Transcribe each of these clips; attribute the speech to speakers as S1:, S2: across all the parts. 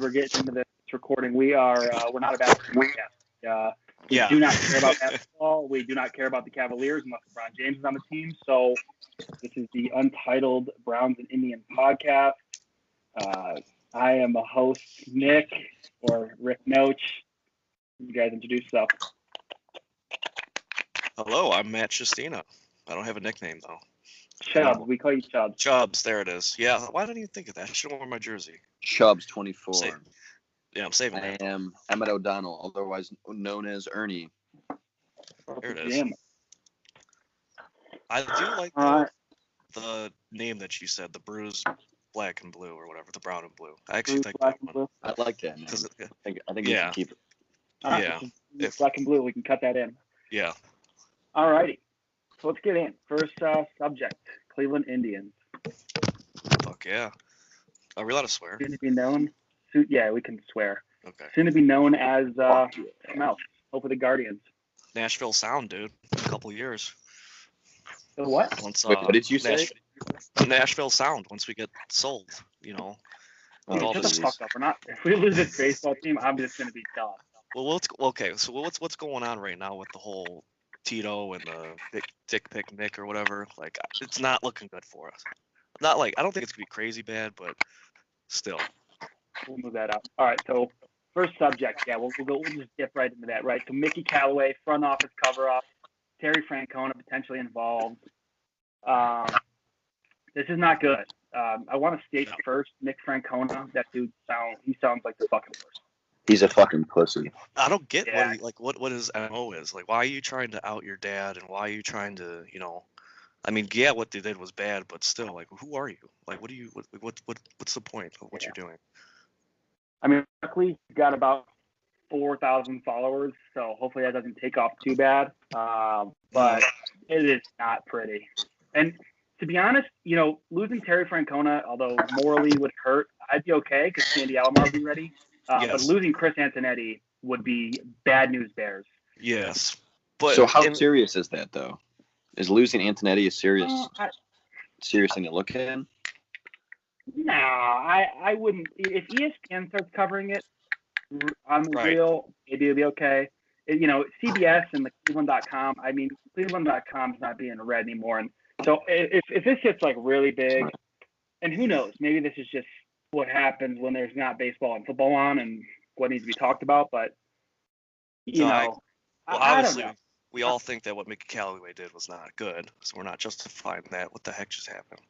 S1: we're getting into this recording, we're not a basketball podcast. We do not care about basketball. We do not care about the Cavaliers unless LeBron James is on the team. So this is the Untitled Browns and Indians podcast. I am a host, Nick, or Rick Noach. You guys introduce yourself.
S2: Hello, I'm Matt Justina. I don't have a nickname, though.
S1: Chubbs. We call you Chubbs.
S2: Chubbs, there it is. Yeah, why didn't you think of that? I should have worn my jersey.
S3: Chubbs 24.
S2: I'm saving that.
S3: I am Emmett O'Donnell, otherwise known as Ernie.
S2: There it is. I do like the name that you said, the Bruised Black and Blue or whatever, the Brown and Blue. I actually like that one.
S3: I like that name. I think you can keep it.
S1: Yeah. Black and Blue, we can cut that in.
S2: Yeah.
S1: All righty. So let's get in. First subject, Cleveland Indians.
S2: Fuck yeah. Are we allowed to swear?
S1: Soon to be known. Yeah, we can swear.
S2: Okay.
S1: Soon to be known as something else. Hopefully the Guardians.
S2: Nashville Sound, dude. In a couple years.
S1: The what?
S3: Wait, what did you say?
S2: Nashville Sound. Once we get sold, you know.
S1: Shut the fuck up. We're not. If we lose this baseball team, I'm just gonna be done.
S2: Well, so what's going on right now with the whole Tito and the Dick Pick Nick or whatever? Like, it's not looking good for us. Not like, I don't think it's gonna be crazy bad, but still.
S1: We'll move that up. All right. So first subject, yeah, we'll just dip right into that. Right. So Mickey Callaway, front office cover up. Terry Francona potentially involved. This is not good. I want to state first, Nick Francona. That dude sounds like the fucking worst.
S3: He's a fucking pussy.
S2: I don't get what his MO is. Like, why are you trying to out your dad, and why are you trying to, I mean, yeah, what they did was bad, but still, like, who are you? Like, what's the point of what you're doing?
S1: I mean, luckily, he's got about 4,000 followers, so hopefully that doesn't take off too bad. But it is not pretty. And to be honest, losing Terry Francona, although morally would hurt, I'd be okay because Sandy Alomar would be ready.
S2: Yes.
S1: But losing Chris Antonetti would be bad news bears.
S2: Yes. But
S3: so how serious is that, though? Is losing Antonetti a serious thing to look at?
S1: No, I wouldn't. If ESPN starts covering it on the deal, maybe it'll be okay. CBS and the Cleveland.com, I mean, Cleveland.com is not being read anymore. And so if this gets like really big, and who knows, maybe this is just what happens when there's not baseball and football on and what needs to be talked about. But, I don't know.
S2: We all think that what Mickey Callaway did was not good, so we're not justifying that. What the heck just happened?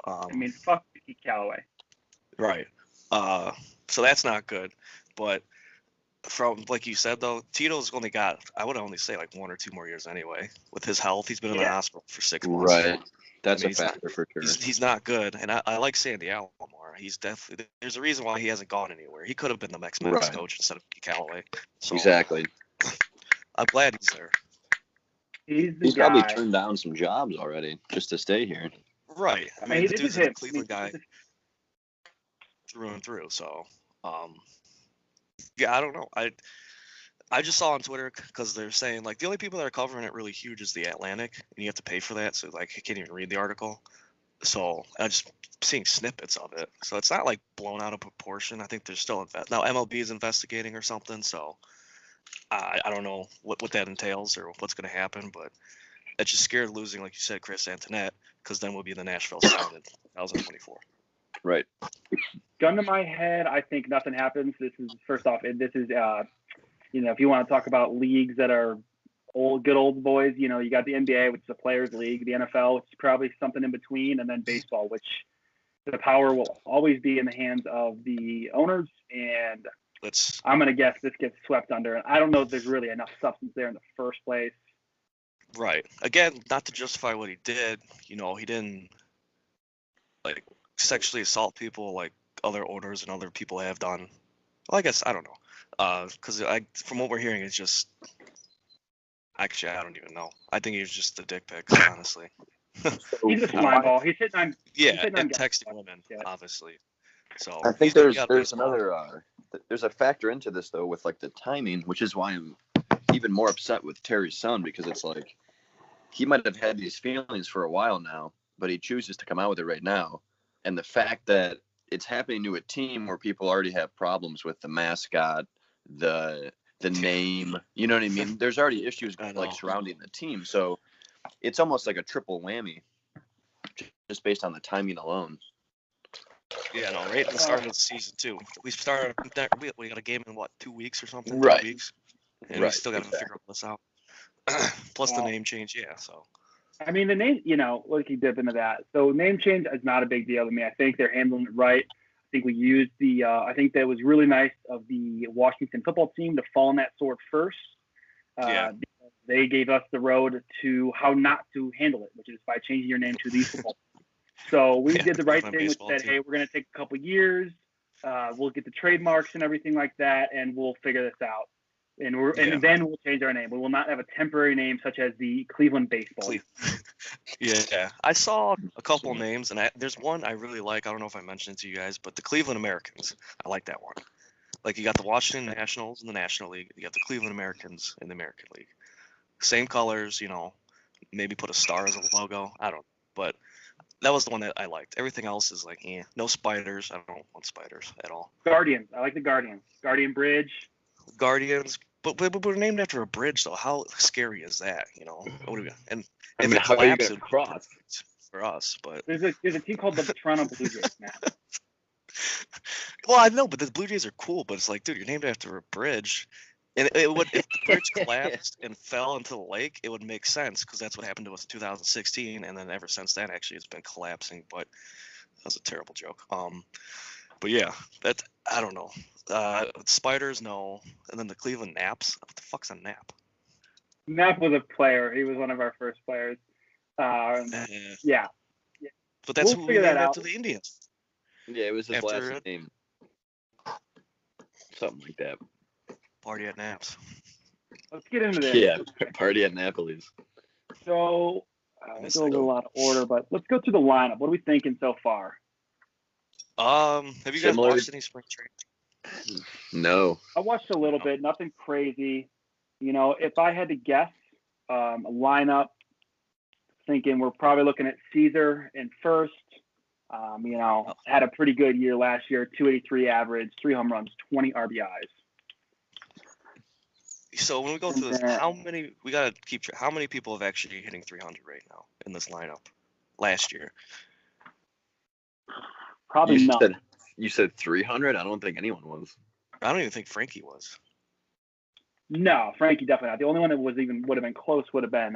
S1: I mean, fuck Mickey Callaway.
S2: Right. So that's not good. But from, like you said, though, Tito's only got, I would only say, like 1 or 2 more years anyway. With his health, he's been in the hospital for 6 months.
S3: Right. That's a factor for sure.
S2: He's not good. And I like Sandy Alomar. He's definitely, there's a reason why he hasn't gone anywhere. He could have been the next Mets coach instead of Mickey Callaway. So,
S3: exactly.
S2: I'm glad he's there.
S1: He's
S3: probably turned down some jobs already just to stay here.
S2: Right. I mean, the dude's a Cleveland guy through and through. So, yeah, I don't know. I just saw on Twitter because they're saying, like, the only people that are covering it really huge is the Atlantic, and you have to pay for that. So, like, I can't even read the article. So, I'm just seeing snippets of it. So, it's not, like, blown out of proportion. I think there's still now MLB is investigating or something. So, I don't know what that entails or what's going to happen, but it's just scared losing, like you said, Chris Antoinette, because then we'll be in the Nashville Sound in 2024.
S3: Right.
S1: Gun to my head, I think nothing happens. This is, first off, this is, if you want to talk about leagues that are good old boys, you got the NBA, which is a players league, the NFL, which is probably something in between, and then baseball, which the power will always be in the hands of the owners, and I'm going to guess this gets swept under. And I don't know if there's really enough substance there in the first place.
S2: Right. Again, not to justify what he did. He didn't, like, sexually assault people like other owners and other people have done. Well, I guess, I don't know. Because from what we're hearing, it's just, actually, I don't even know. I think he was just a dick pic, honestly.
S1: He's a slime ball. He's hitting on
S2: and texting women, obviously. So
S3: I think there's there's a factor into this, though, with, like, the timing, which is why I'm even more upset with Terry's son, because it's like he might have had these feelings for a while now, but he chooses to come out with it right now. And the fact that it's happening to a team where people already have problems with the mascot, the name. You know what I mean? There's already issues like surrounding the team, so it's almost like a triple whammy, just based on the timing alone.
S2: Yeah, no, right at the start of the season too. We started. We got a game in what, 2 weeks or something?
S3: Right.
S2: 2 weeks, and we still got to figure all this out. Plus the name change, yeah. So.
S1: I mean, the name, let's dip into that. So name change is not a big deal to me. I think they're handling it right. I think we used I think that was really nice of the Washington football team to fall on that sword first. They gave us the road to how not to handle it, which is by changing your name to the football team. So we did the right thing, which said, hey, we're going to take a couple years. We'll get the trademarks and everything like that, and we'll figure this out. And then we'll change our name. We will not have a temporary name such as the Cleveland Baseball.
S2: Yeah, I saw a couple names, and there's one I really like. I don't know if I mentioned it to you guys, but the Cleveland Americans. I like that one. Like, you got the Washington Nationals in the National League. You got the Cleveland Americans in the American League. Same colors, maybe put a star as a logo. I don't know. But that was the one that I liked. Everything else is like, no spiders. I don't want spiders at all.
S1: Guardians. I like the Guardians. Guardian Bridge.
S2: Guardians. But we're named after a bridge, though. How scary is that? What do we? And if it
S3: how are you
S2: collapses,
S3: gonna cross?
S2: For us, but
S1: there's a team called the Toronto Blue Jays now.
S2: Well, I know, but the Blue Jays are cool. But it's like, dude, you're named after a bridge, and it would, if the bridge collapsed and fell into the lake, it would make sense because that's what happened to us in 2016, and then ever since then, actually, it's been collapsing. But that was a terrible joke. But yeah, I don't know. Spiders, no, and then the Cleveland Naps. What the fuck's a Nap?
S1: Nap was a player. He was one of our first players. Yeah.
S2: But that's
S1: we'll
S2: who we named after the Indians.
S3: Yeah, it was his last name. Something like that.
S2: Party at Naps.
S1: Let's get into this.
S3: Yeah, party at Napoli's.
S1: So, we'll go a lot of order, but let's go through the lineup. What are we thinking so far?
S2: Have you guys watched any spring training?
S3: No.
S1: I watched a little bit, nothing crazy. If I had to guess a lineup, thinking we're probably looking at Caesar in first. Had a pretty good year last year, 283 average, 3 home runs, 20 RBIs.
S2: So when we go through this, how many people have actually hitting 300 right now in this lineup last year?
S1: Probably none.
S3: You said 300? I don't think anyone was.
S2: I don't even think Frankie was.
S1: No, Frankie definitely not. The only one that would have been close would have been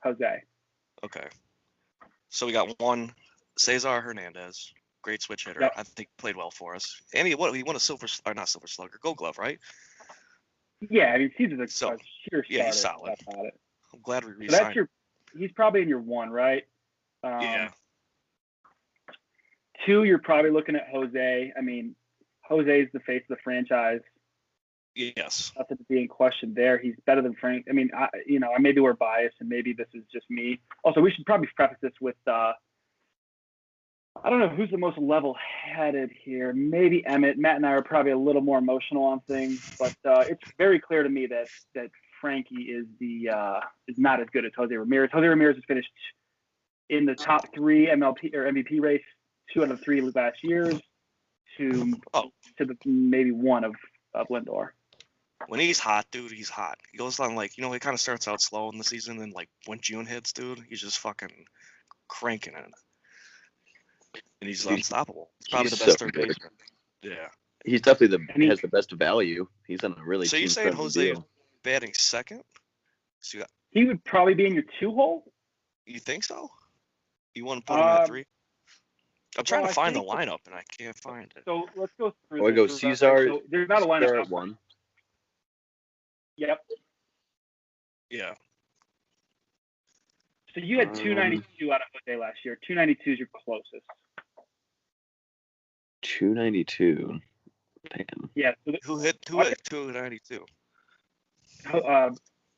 S1: Jose.
S2: Okay. So we got one, Cesar Hernandez, great switch hitter.
S1: Yep.
S2: I think played well for us. And he won a not Silver Slugger, Gold Glove, right?
S1: Yeah, I mean, Caesar's a sheer
S2: yeah, he's solid. I'm glad we re-signed.
S1: So he's probably in your one, right?
S2: Yeah.
S1: 2, you're probably looking at Jose. I mean, Jose's the face of the franchise.
S2: Yes.
S1: Nothing to be in question there. He's better than Frank. I mean, maybe we're biased, and maybe this is just me. Also, we should probably preface this with I don't know who's the most level-headed here. Maybe Emmett. Matt and I are probably a little more emotional on things, but it's very clear to me that Frankie is not as good as Jose Ramirez. Jose Ramirez has finished in the top 3 MLP or MVP race 2 out of 3 last years to the maybe 1 of Lindor.
S2: When he's hot, dude, he's hot. He goes on he kind of starts out slow in the season, and when June hits, dude, he's just fucking cranking it. And he's unstoppable. He's probably the best third baseman. Yeah.
S3: He's definitely has the best value. He's on a really.
S2: So you're saying Jose batting second? So
S1: he would probably be in your 2 hole.
S2: You think so? You want to put him at 3? I'm trying to find the lineup, and I can't find it.
S1: So let's go through.
S3: I go Caesar.
S1: So there's not a lineup
S3: at 1.
S1: Yep.
S2: Yeah.
S1: So you had 292 out of Jose last year. 292 is your closest.
S3: 292. Damn.
S1: Yeah. So
S2: who hit 292?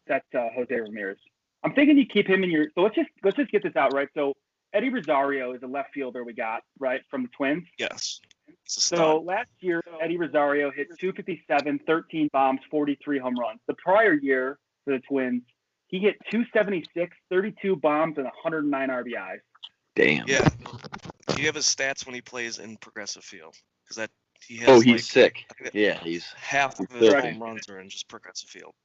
S1: That's Jose Ramirez. I'm thinking you keep him in your. So let's just get this out right. So Eddie Rosario is a left fielder we got right from the Twins.
S2: Yes.
S1: So last year Eddie Rosario hit 257, 13 bombs, 43 home runs. The prior year for the Twins, he hit 276, 32 bombs, and 109 RBIs.
S3: Damn.
S2: Yeah. Do you have his stats when he plays in Progressive Field? Because that he has.
S3: He's sick. Yeah, he's
S2: half of his
S3: filthy.
S2: home runs are in just Progressive Field.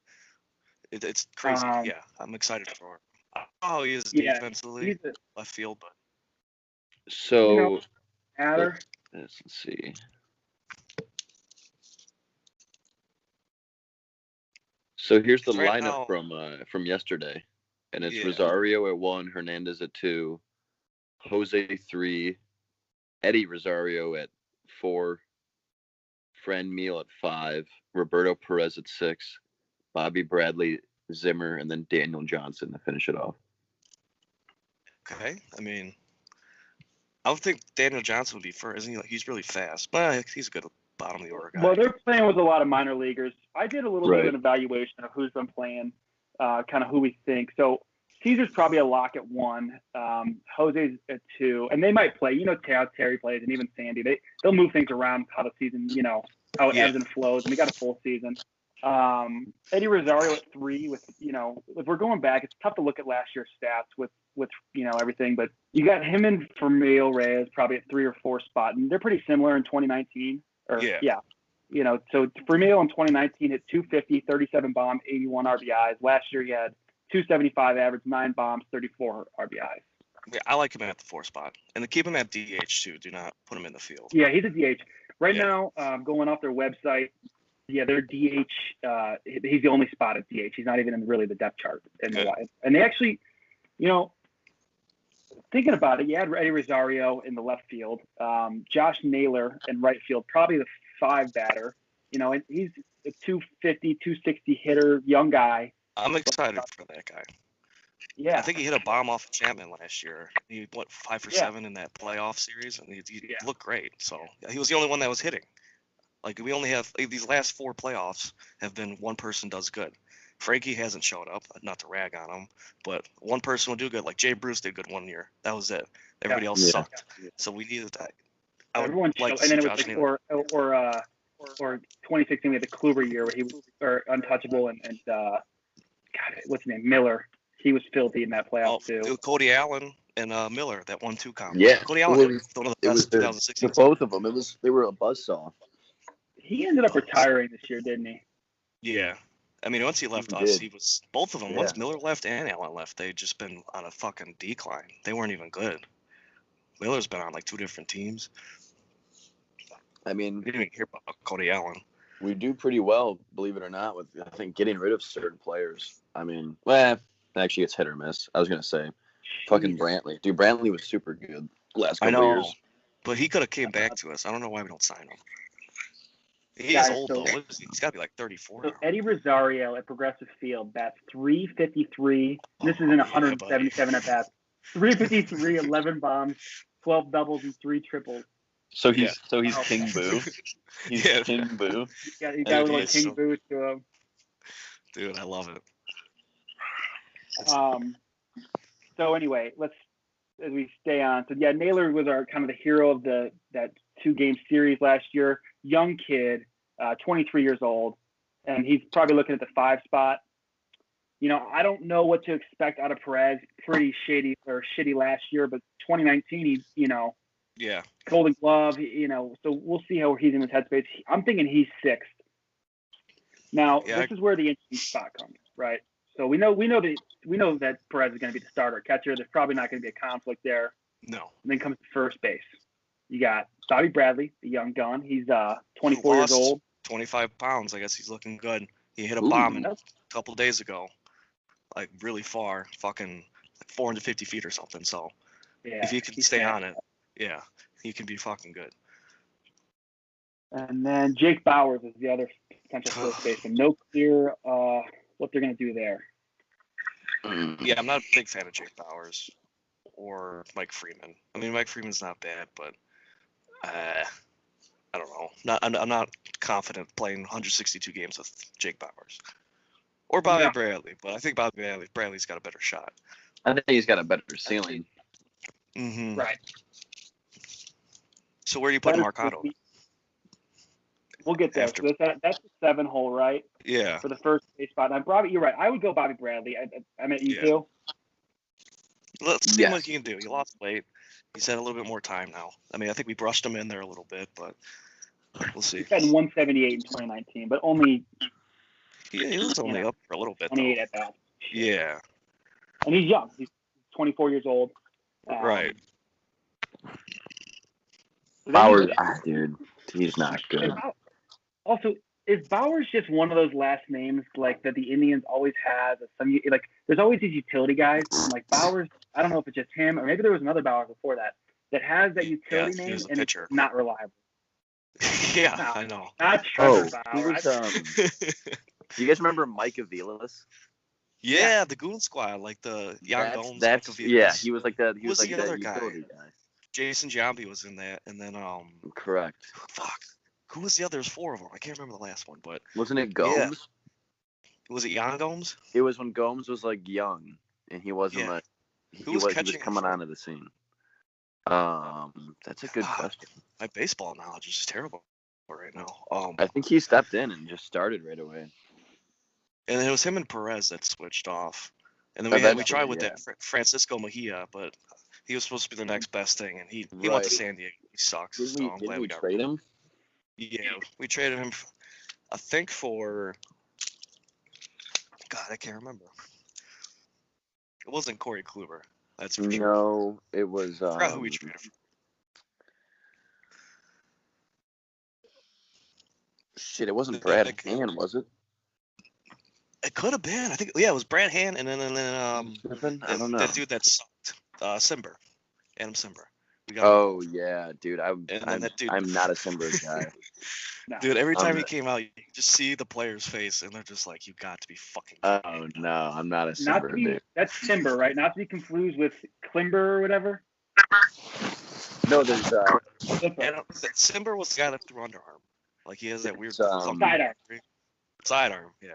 S2: It's crazy. Yeah, I'm excited for him. I don't know how he is defensively, left field, but
S3: so let's see. So here's the lineup from yesterday, and it's Rosario at 1, Hernandez at 2, Jose 3, Eddie Rosario at 4, Fran Meal at 5, Roberto Perez at 6, Bobby Bradley, Zimmer, and then Daniel Johnson to finish it off.
S2: Okay, I mean, I would think Daniel Johnson would be first. Isn't he? He's really fast, but he's a good bottom of the order guy.
S1: Well, they're playing with a lot of minor leaguers. I did a little bit of an evaluation of who's been playing, kind of who we think. So Caesar's probably a lock at 1. Jose's at 2, and they might play. You know, how Terry plays, and even Sandy. They'll move things around how the season, how it ebbs and flows. And we got a full season. Eddie Rosario at 3. With if we're going back, it's tough to look at last year's stats with everything. But you got him and Fermil Reyes probably at 3 or 4 spot, and they're pretty similar in 2019. So Fermil in 2019 hit 250, 37 bombs, 81 RBIs. Last year he had 275 average, 9 bombs, 34 RBIs.
S2: Yeah, I like him at the 4 spot, and to keep him at DH too. Do not put him in the field.
S1: Yeah, he's a DH right now. Going off their website, their DH. He's the only spot at DH. He's not even in really the depth chart in the line. And they actually, thinking about it, you had Eddie Rosario in the left field, Josh Naylor in right field, probably the 5 batter. And he's a 250, 260 hitter, young guy.
S2: I'm excited for that guy.
S1: Yeah,
S2: I think he hit a bomb off of Chapman last year. He went 5 for 7 in that playoff series, and he looked great. So he was the only one that was hitting. Like, we only have these last 4 playoffs have been one person does good. Frankie hasn't showed up, not to rag on him, but one person will do good. Like Jay Bruce did good one year. That was it. Everybody else sucked. So we needed that.
S1: Everyone showed, and then it was like, or 2016 we had the Kluber year where he was untouchable and God, what's his name, Miller. He was filthy in that playoff too.
S2: It was Cody Allen and Miller, that 1-2 combo.
S3: Yeah,
S2: Cody Allen was one of the best 2016.
S3: The both of them. They were a buzzsaw.
S1: He ended up retiring this year, didn't he?
S2: Yeah. I mean, once he left us, he was both of them. Once Miller left and Allen left, they'd just been on a fucking decline. They weren't even good. Miller's been on like 2 different teams.
S3: I mean,
S2: we didn't even hear about Cody Allen.
S3: We do pretty well, believe it or not, with I think getting rid of certain players. I mean, actually, it's hit or miss. I was gonna say, fucking Brantley. Dude, Brantley was super good last couple of years.
S2: But he could have came back to us. I don't know why we don't sign him. He is old, though. He's got to be like 34 now.
S1: Eddie Rosario at Progressive Field bats 353. This is in 177 at bats. 353, 11 bombs, 12 doubles, and 3 triples.
S3: So he's King Boo. He's King Boo.
S1: He got a little King Boo to him.
S2: Dude, I love it.
S1: So anyway, as we stay on. So Naylor was our kind of the hero of that 2-game series last year. Young kid, 23 years old, and he's probably looking at the 5 spot. I don't know what to expect out of Perez. Pretty shitty last year, but 2019, he's Golden Glove. So we'll see how he's in his headspace. I'm thinking he's 6th. Now this is where the interesting spot comes, right? So we know that Perez is going to be the starter catcher. There's probably not going to be a conflict there.
S2: No.
S1: And then comes first base. You got Bobby Bradley, the young gun. He's 24 years old.
S2: 25 pounds. I guess he's looking good. He hit a bomb a couple days ago, like really far, fucking like 450 feet or something. So if he can stay on it, he can be fucking good.
S1: And then Jake Bowers is the other potential first baseman. No clear what they're going to do there.
S2: Yeah, I'm not a big fan of Jake Bowers or Mike Freeman. I mean, Mike Freeman's not bad, but I don't know. I'm not confident playing 162 games with Jake Bowers or Bobby Bradley, but I think Bradley's got a better shot.
S3: I think he's got a better ceiling.
S2: Mm-hmm.
S1: Right.
S2: So where do you put Marcado?
S1: We'll get there. So that's the 7-hole, right?
S2: Yeah.
S1: For the first base spot. And Bobby, you're right. I would go Bobby Bradley. I meant you too.
S2: Let's see what he can do. He lost weight. He's had a little bit more time now. I mean, I think we brushed him in there a little bit, but we'll see.
S1: He's had 178 in 2019, but only
S2: He was only up for a little bit,
S1: 28
S2: though.
S1: at bat.
S2: Yeah.
S1: And he's young. He's 24 years old.
S2: Right.
S3: Bauer, dude, he's not good.
S1: Also, is Bauer's just one of those last names like that the Indians always have? Like, there's always these utility guys. And like Bauer's, I don't know if it's just him or maybe there was another Bauer before that has that utility name and
S2: pitcher.
S1: It's not reliable.
S2: Yeah,
S1: no,
S2: I know.
S1: Not Trevor Bauer.
S3: Do you guys remember Mike Aviles?
S2: Yeah, the Goon Squad, like the Young Gomes.
S3: Yeah, he was like that. He
S2: was
S3: like
S2: the
S3: that
S2: other
S3: utility
S2: guy.
S3: guy.
S2: Jason Giambi was in that, and then
S3: Correct.
S2: Fuck. Who was the other? There's 4 of them. I can't remember the last one, but
S3: wasn't it Gomes?
S2: Yeah. Was it Young Gomes?
S3: It was when Gomes was like young, and he wasn't like he was coming onto the scene. That's a good question.
S2: My baseball knowledge is just terrible right now.
S3: I think he stepped in and just started right away.
S2: And it was him and Perez that switched off. And then we tried with that Francisco Mejia, but he was supposed to be the next best thing, and he went to San Diego. He sucks.
S3: Didn't we trade him?
S2: Yeah, we traded him, I think, for... God, I can't remember. It wasn't Corey Kluber. That's for sure.
S3: No, it was...
S2: I forgot who we traded for.
S3: Shit, it wasn't Brad Hand, was it?
S2: It could have been. I think, it was Brad Hand, and then
S3: I don't know.
S2: That dude that sucked, Simber, Adam Simber.
S3: Yeah, dude. I'm not a Simber guy.
S2: Dude, every time he came out, you just see the player's face, and they're just like, "You got to be fucking."
S3: Oh no, I'm not a Simber dude.
S1: That's Simber, right? Not to be confused with Klimber or whatever.
S3: No, there's
S2: Simber was the guy that threw underarm. Like he has that weird
S1: sidearm.
S2: Sidearm, yeah.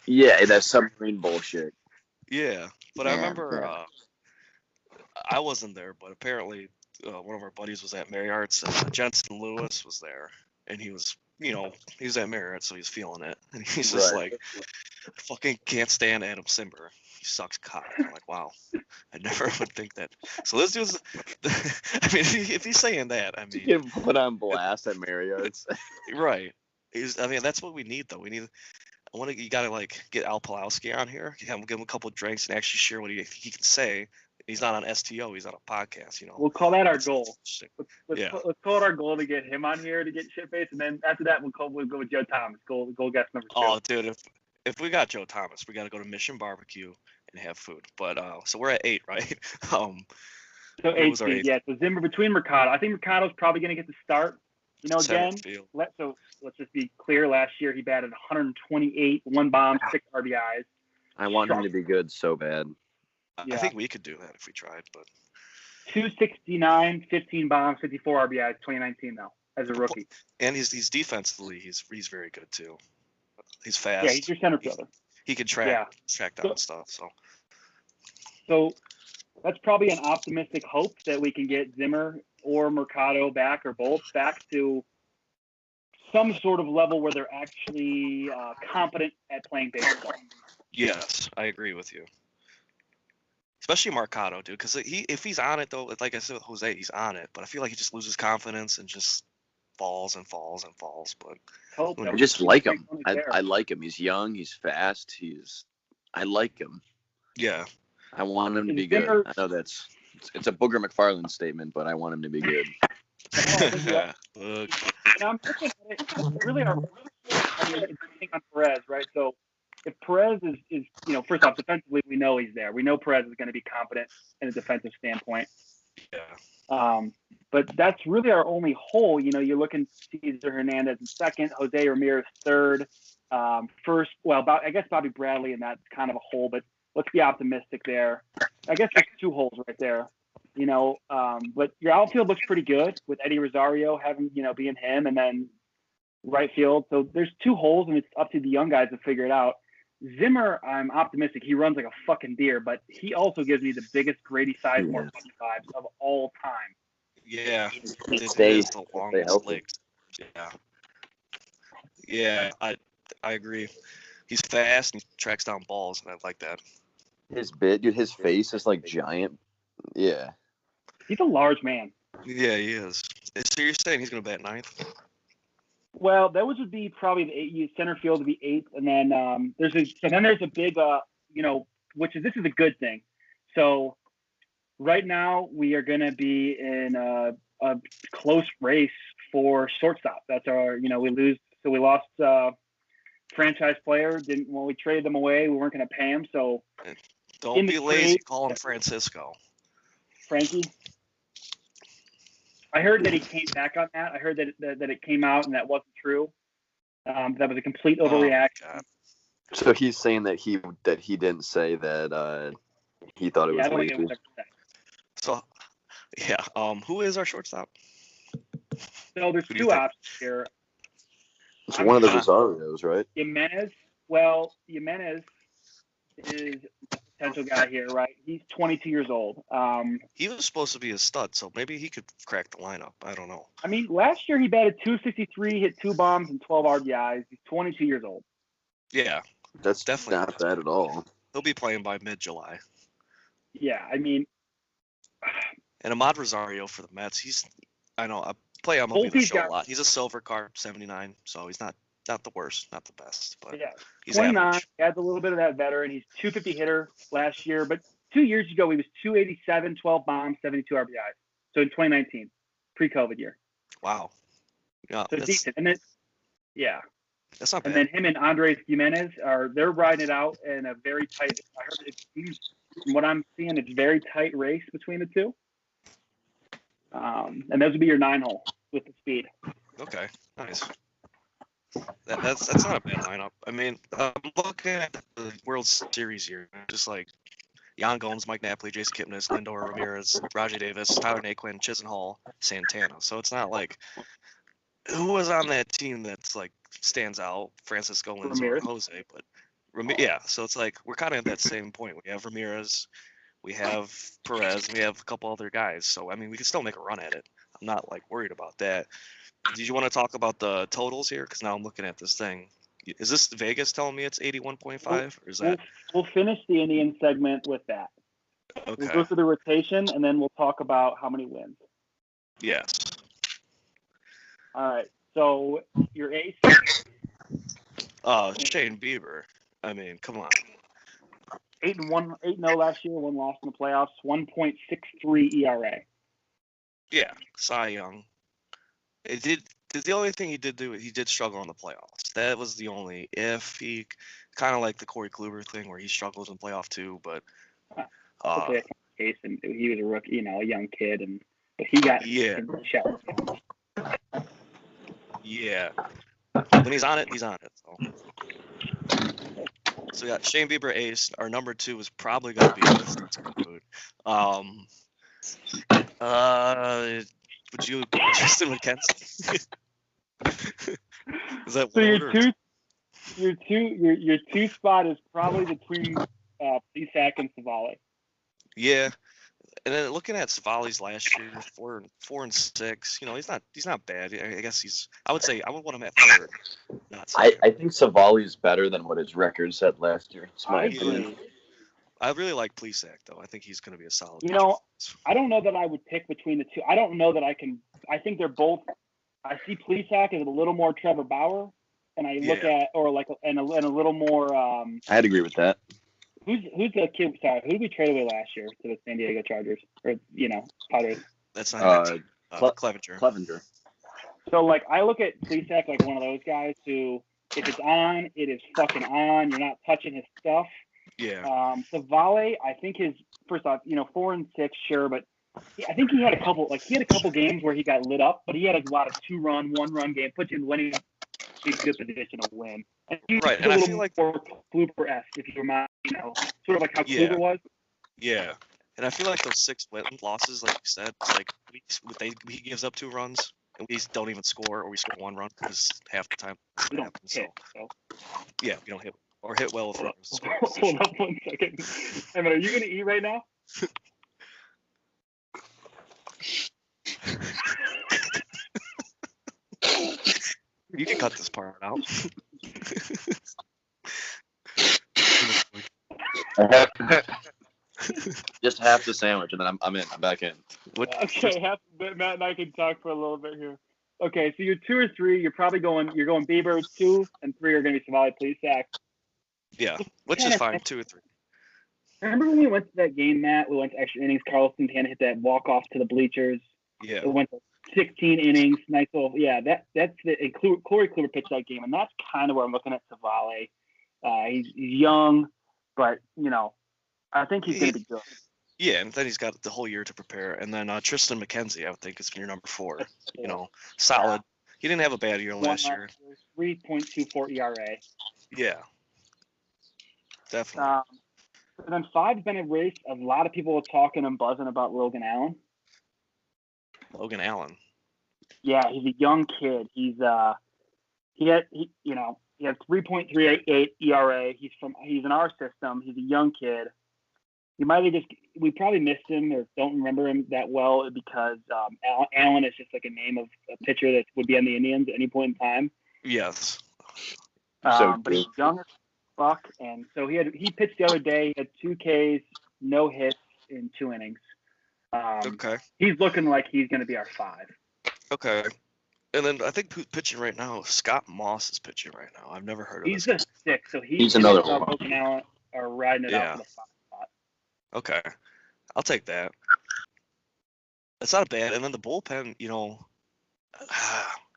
S3: Yeah, that submarine bullshit.
S2: Yeah, but I remember I wasn't there, but apparently one of our buddies was at Marriott's, and Jensen Lewis was there, and he was, he was at Marriott, so he's feeling it, and he's just like, I fucking can't stand Adam Simber. He sucks cock. I'm like, wow, I never would think that. So this dude's, I mean, if he's saying that, I mean,
S3: you get put on blast at Marriott's.
S2: Right. That's what we need, though. You gotta like get Al Pawlowski on here, give him a couple of drinks, and actually share what he can say. He's not on STO. He's on a podcast.
S1: We'll call that our goal. Let's call it our goal to get him on here to get shit faced, and then after that we'll go with Joe Thomas. Goal guest number 2.
S2: Oh, dude, if we got Joe Thomas, we gotta go to Mission Barbecue and have food. But so we're at 8, right?
S1: So 8, yeah. So Zimmer between Mercado. I think Mercado's probably gonna get the start. Again, let's just be clear. Last year he batted 128, 1 bomb, 6 RBIs.
S3: I want him to be good so bad.
S2: I think we could do that if we tried, but
S1: 269, 15 bombs, 54 RBIs, 2019 though, as a rookie.
S2: And he's defensively, he's very good too. He's fast.
S1: Yeah, he's your center fielder.
S2: He can track down stuff.
S1: So that's probably an optimistic hope that we can get Zimmer or Mercado back, or both back to some sort of level where they're actually competent at playing baseball.
S2: Yes, I agree with you. Especially Mercado, dude, because if he's on it, though, like I said with Jose, he's on it. But I feel like he just loses confidence and just falls and falls and falls. But
S3: I just like him. I like him. He's young. He's fast. I like him.
S2: Yeah.
S3: I want him to be good. I know it's a Booger McFarland statement, but I want him to be good.
S1: Yeah. And I'm looking at it. Really, on Perez, right? So if Perez is first off, defensively, we know he's there. We know Perez is going to be competent in a defensive standpoint.
S2: Yeah.
S1: But that's really our only hole. You're looking Cesar Hernandez in second, Jose Ramirez third, first. Well, I guess Bobby Bradley, and that's kind of a hole. But let's be optimistic there. I guess there's 2 holes right there. But your outfield looks pretty good with Eddie Rosario being him, and then right field. So there's 2 holes, and it's up to the young guys to figure it out. Zimmer, I'm optimistic. He runs like a fucking deer, but he also gives me the biggest Grady Sizemore vibes of all time.
S2: Yeah.
S3: The
S2: longest legs. Yeah. Yeah, I agree. He's fast and he tracks down balls, and I like that.
S3: His face is like giant. Yeah.
S1: He's a large man.
S2: Yeah, he is. So you're saying he's going to bat ninth?
S1: Well, that would be probably the center field would be eighth, and then there's a big this is a good thing. So right now we are going to be in a close race for shortstop. That's our we lost franchise player. When we traded them away, we weren't going to pay him. So
S2: don't be lazy. Call him Francisco.
S1: Frankie. I heard that he came back on that. I heard that it came out and that wasn't true. That was a complete overreaction.
S3: So he's saying that he didn't say that he thought it was lazy.
S2: So, yeah. Who is our shortstop?
S1: So there's two options here.
S3: It's one of the Rosarios, right?
S1: Jimenez. Well, Jimenez is a potential guy here, right? He's 22 years old.
S2: He was supposed to be a stud, so maybe he could crack the lineup. I don't know.
S1: I mean, last year he batted .263, hit 2 bombs and 12 RBIs. He's 22 years old.
S2: Yeah,
S3: that's definitely not bad at all.
S2: He'll be playing by mid-July.
S1: Yeah, I mean,
S2: and Ahmad Rosario for the Mets. I play MLB The Show a lot. He's a silver card, 79, so he's not the worst, not the best, but
S1: yeah,
S2: he's
S1: 29.
S2: average.
S1: Adds a little bit of that veteran. He's 250 hitter last year, but 2 years ago he was 287, 12 bombs, 72 RBIs. So in 2019, pre-COVID year.
S2: Wow. Yeah,
S1: so decent. And then, yeah.
S2: That's not bad.
S1: And then him and Andres Jimenez they're riding it out in a very tight. I heard from what I'm seeing, it's very tight race between the two. And those would be your 9-hole with the speed.
S2: Okay, nice. That's not a bad lineup. I mean, I'm looking at the World Series here, just like Yan Gomes, Mike Napoli, Jason Kipnis, Lindor, Ramirez, Rajai Davis, Tyler Naquin, Chisenhall, Santana. So it's not like who was on that team that's like stands out, Francisco Lindor, Jose, but yeah. So it's like we're kind of at that same point. We have Ramirez, we have Perez, we have a couple other guys. So I mean, we can still make a run at it. I'm not like worried about that. Did you want to talk about the totals here? Because now I'm looking at this thing. Is this Vegas telling me it's 81.5? Or is that?
S1: We'll finish the Indian segment with that.
S2: Okay.
S1: We'll go through the rotation, and then we'll talk about how many wins.
S2: Yes.
S1: All right. So your ace.
S2: Shane Bieber. I mean, come on.
S1: 8-0 last year, 1 loss in the playoffs, 1.63 ERA.
S2: Yeah, Cy Young. It did. The only thing he did struggle in the playoffs. That was the only. If he kind of like the Corey Kluber thing where he struggles in playoff too, but
S1: case and he was a rookie, a young kid, but he got shell.
S2: Yeah. When he's on it, he's on it. So we got Shane Bieber ace. Our number 2 is probably gonna be would you Justin McKenzie? Is that
S1: so your two spot is probably between Plesac and Savali.
S2: Yeah. And then looking at Savali's last year, 4 and 6, he's not bad. I guess I would want him at third.
S3: I think Savali's better than what his record said last year.
S1: I agree.
S2: I really like Plesac though. I think he's going to be a solid.
S1: I don't know that I would pick between the two. I don't know that I can. I think they're both. I see Plesac as a little more Trevor Bauer, and I look at and a little more.
S3: I'd agree with that.
S1: Who's the kid? Sorry, who did we trade away last year to the San Diego Chargers or Padres?
S2: That's not Clevenger.
S3: Clevenger.
S1: So I look at Plesac like one of those guys who, if it's on, it is fucking on. You're not touching his stuff.
S2: Yeah.
S1: Savali, I think first off, 4 and 6, sure, but I think he had a couple games where he got lit up, but he had a lot of 2-run, 1-run game, put you in winning good position to win. And
S2: right, and I feel like
S1: more Kluber-esque, if you remind, sort of like how Kluber was.
S2: Yeah, and I feel like those 6 losses, like you said, he gives up 2 runs, and we don't even score, or we score 1 run because half the time
S1: we don't hit.
S2: Yeah, we don't hit. Or hit well with runners.
S1: Hold up 1 second. Evan, are you going to eat right now?
S2: You can cut this part out.
S3: Just half the sandwich, and then I'm in. I'm back in.
S1: Okay, Matt and I can talk for a little bit here. Okay, so you're 2 or 3. You're going Bieber. 2 and 3 are going to be Savali, please, Zach.
S2: Yeah, which is fine. 2 or 3.
S1: Remember when we went to that game, Matt? We went to extra innings. Carlson kind of hit that walk off to the bleachers.
S2: Yeah.
S1: It went to 16 innings. Nice little. Yeah, that's the. Corey Kluber pitched that game, and that's kind of where I'm looking at Savali. He's young, but I think he's going to be good.
S2: Yeah, and then he's got the whole year to prepare. And then Tristan McKenzie, I would think, is your number 4. Solid. Yeah. He didn't have a bad year last year.
S1: 3.24 ERA.
S2: Yeah. Definitely.
S1: And then 5's been a race. A lot of people are talking and buzzing about Logan Allen.
S2: Logan Allen.
S1: Yeah, he's a young kid. He had 3.38 ERA. He's in our system. He's a young kid. We probably missed him or don't remember him that well because Allen is just like a name of a pitcher that would be on the Indians at any point in time.
S2: Yes.
S1: But he's young as fuck, and so he pitched the other day. He had 2 Ks, no hits in 2 innings.
S2: Okay.
S1: He's looking like he's going to be our 5.
S2: Okay. And then I think pitching right now, Scott Moss is pitching right now. I've never heard of
S1: He's
S2: this.
S1: He's a 6, so
S3: he's another one.
S1: Logan Allen are riding it out for the 5 spot.
S2: Okay. I'll take that. That's not bad. And then the bullpen,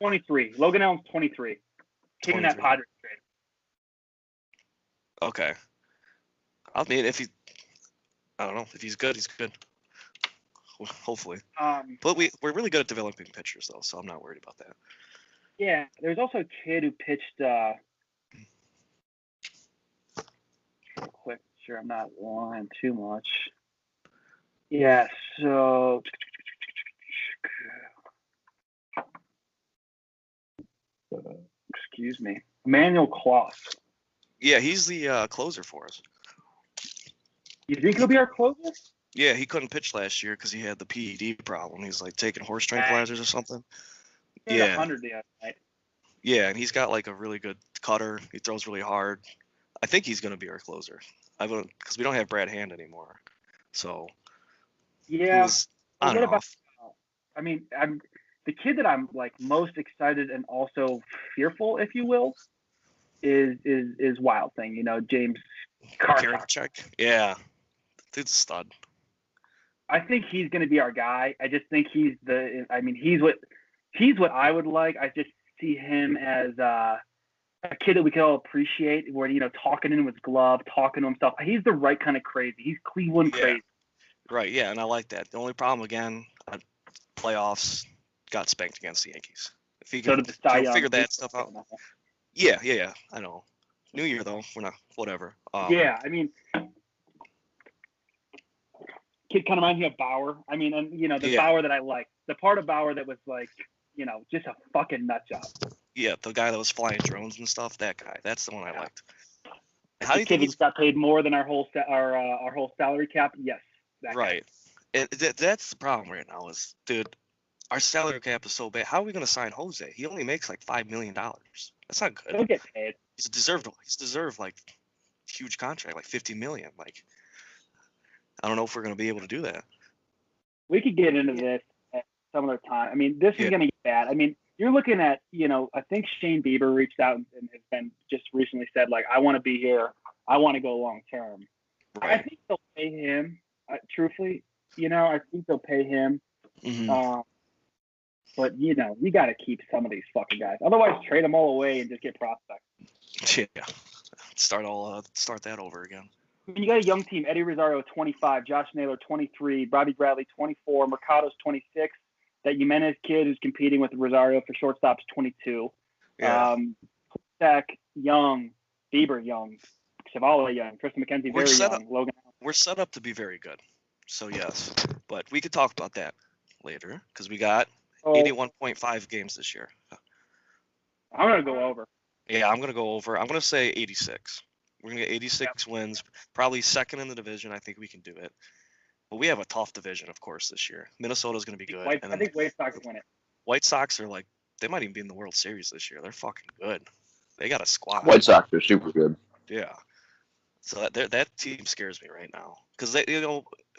S1: 23. Logan Allen's 23. Taking that Padres trade.
S2: Okay. I mean, I don't know. If he's good, he's good. Hopefully. But we're really good at developing pitchers, though, so I'm not worried about that.
S1: Yeah. There's also a kid who pitched real quick. Sure, I'm not lying too much. Yeah, so excuse me. Emmanuel Kloss.
S2: Yeah, he's the closer for us.
S1: You think he'll be our closer?
S2: Yeah, he couldn't pitch last year because he had the PED problem. He's like taking horse tranquilizers or something. Yeah.
S1: 100 the other night.
S2: Yeah, and he's got like a really good cutter. He throws really hard. I think he's going to be our closer. Because we don't have Brad Hand anymore. So.
S1: Yeah.
S2: On and off.
S1: I mean, the kid that I'm like most excited and also fearful, if you will, is Wild Thing. James
S2: Karinchak. Yeah, dude's a stud.
S1: I think he's going to be our guy. I just think he's what I would like. I just see him as a kid that we could all appreciate. Where talking in his glove, talking to himself. He's the right kind of crazy. He's Cleveland crazy. Right.
S2: Yeah, and I like that. The only problem again, playoffs got spanked against the Yankees. If he can figure that stuff out. Yeah. I know. New year though, we're not. Whatever.
S1: Yeah, I mean. Kid kind of reminds me of Bauer. I mean, and the Bauer that I like, the part of Bauer that was like, just a fucking nut job.
S2: Yeah, the guy that was flying drones and stuff. That guy. That's the one I liked.
S1: How do you think he's got paid more than our whole salary cap? Yes.
S2: Right. And that's the problem right now. Is dude, our salary cap is so bad. How are we going to sign Jose? He only makes like $5 million. That's not good.
S1: He'll get paid.
S2: He's deserved like huge contract, like $50 million. Like. I don't know if we're going to be able to do that.
S1: We could get into this at some other time. I mean, this is going to get bad. I mean, you're looking at, I think Shane Bieber reached out and has been just recently said, like, I want to be here. I want to go long term. Right. I think they'll pay him, truthfully. I think they'll pay him.
S2: Mm-hmm.
S1: But, you got to keep some of these fucking guys. Otherwise, trade them all away and just get prospects.
S2: Yeah. Start that over again.
S1: You got a young team. Eddie Rosario, 25. Josh Naylor, 23. Bobby Bradley, 24. Mercado's 26. That Jimenez kid who's competing with Rosario for shortstop's 22.
S2: Yeah.
S1: Zach, young. Bieber, young. Savali, young. Tristan McKenzie, very young. Logan.
S2: We're set up to be very good. So, yes. But we could talk about that later because we got 81.5 games this year.
S1: I'm going to go over.
S2: Yeah, I'm going to go over. I'm going to say 86. We're going to get 86 wins, probably second in the division. I think we can do it. But we have a tough division, of course, this year. Minnesota's going to be good.
S1: I think White Sox win it.
S2: White Sox are like, they might even be in the World Series this year. They're fucking good. They got a squad.
S3: White Sox are super good.
S2: Yeah. So that team scares me right now because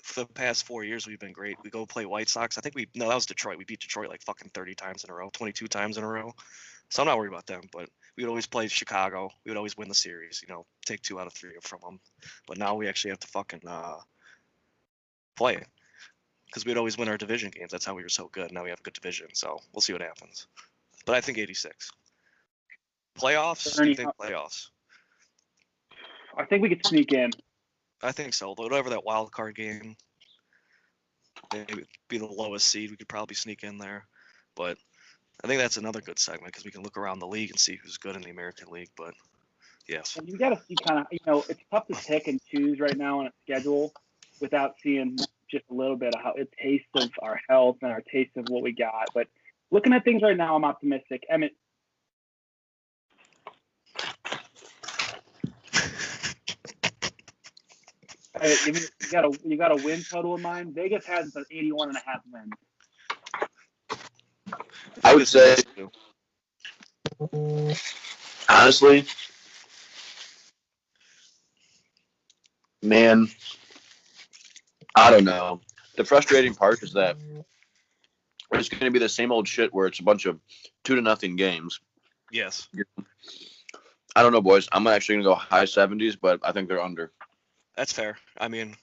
S2: for the past 4 years we've been great. We go play White Sox. I think that was Detroit. We beat Detroit like fucking 30 times in a row, 22 times in a row. So I'm not worried about them. But we would always play Chicago. We would always win the series. Take 2 out of 3 from them. But now we actually have to fucking play it because we'd always win our division games. That's how we were so good. Now we have a good division. So we'll see what happens. But I think 86. Playoffs? Do you think playoffs?
S1: I think we could sneak in.
S2: I think so. Whatever that wild card game, maybe be the lowest seed. We could probably sneak in there. But I think that's another good segment because we can look around the league and see who's good in the American League. But yes.
S1: And you got to see kind of, it's tough to pick and choose right now on a schedule without seeing just a little bit of how it tastes of our health and our taste of what we got. But looking at things right now, I'm optimistic. Emmett. You got a win total in mind. Vegas has an 81.5 wins.
S3: I would say, honestly, man, I don't know. The frustrating part is that it's going to be the same old shit where it's a bunch of 2-0 games.
S2: Yes.
S3: I don't know, boys. I'm actually going to go high 70s, but I think they're under.
S2: That's fair. I mean,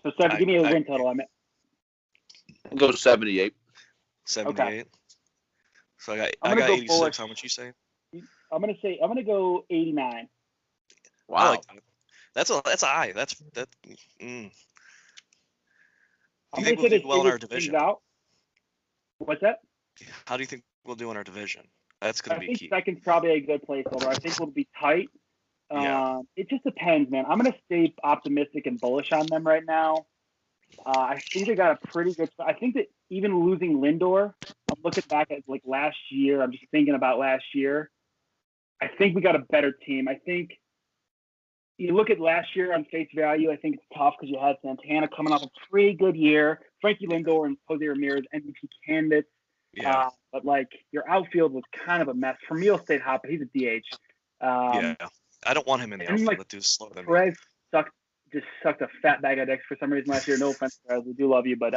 S1: so give me a win total.
S3: I'll go 78.
S2: 78. Okay. So I got 86. Bullish. How much you say?
S1: I'm gonna go 89.
S3: Wow.
S2: Like that. That's a high. Do you think we'll do well in our division?
S1: What's that?
S2: How do you think we'll do in our division? That's gonna be key.
S1: I think second's probably a good placeholder. I think we'll be tight.
S2: Yeah.
S1: It just depends, man. I'm going to stay optimistic and bullish on them right now. I think they got a pretty good – I think that even losing Lindor, I'm looking back at like last year. I'm just thinking about last year. I think we got a better team. I think you look at last year on face value, I think it's tough because you had Santana coming off a pretty good year. Frankie Lindor and Jose Ramirez, MVP candidates.
S2: Yeah.
S1: But, like, your outfield was kind of a mess. Vermeil stayed hot, but he's a DH.
S2: Yeah. I don't want him in the outfield. That dude's slower than me.
S1: Perez sucked a fat bag of dicks for some reason last year. No offense, Perez, we do love you, but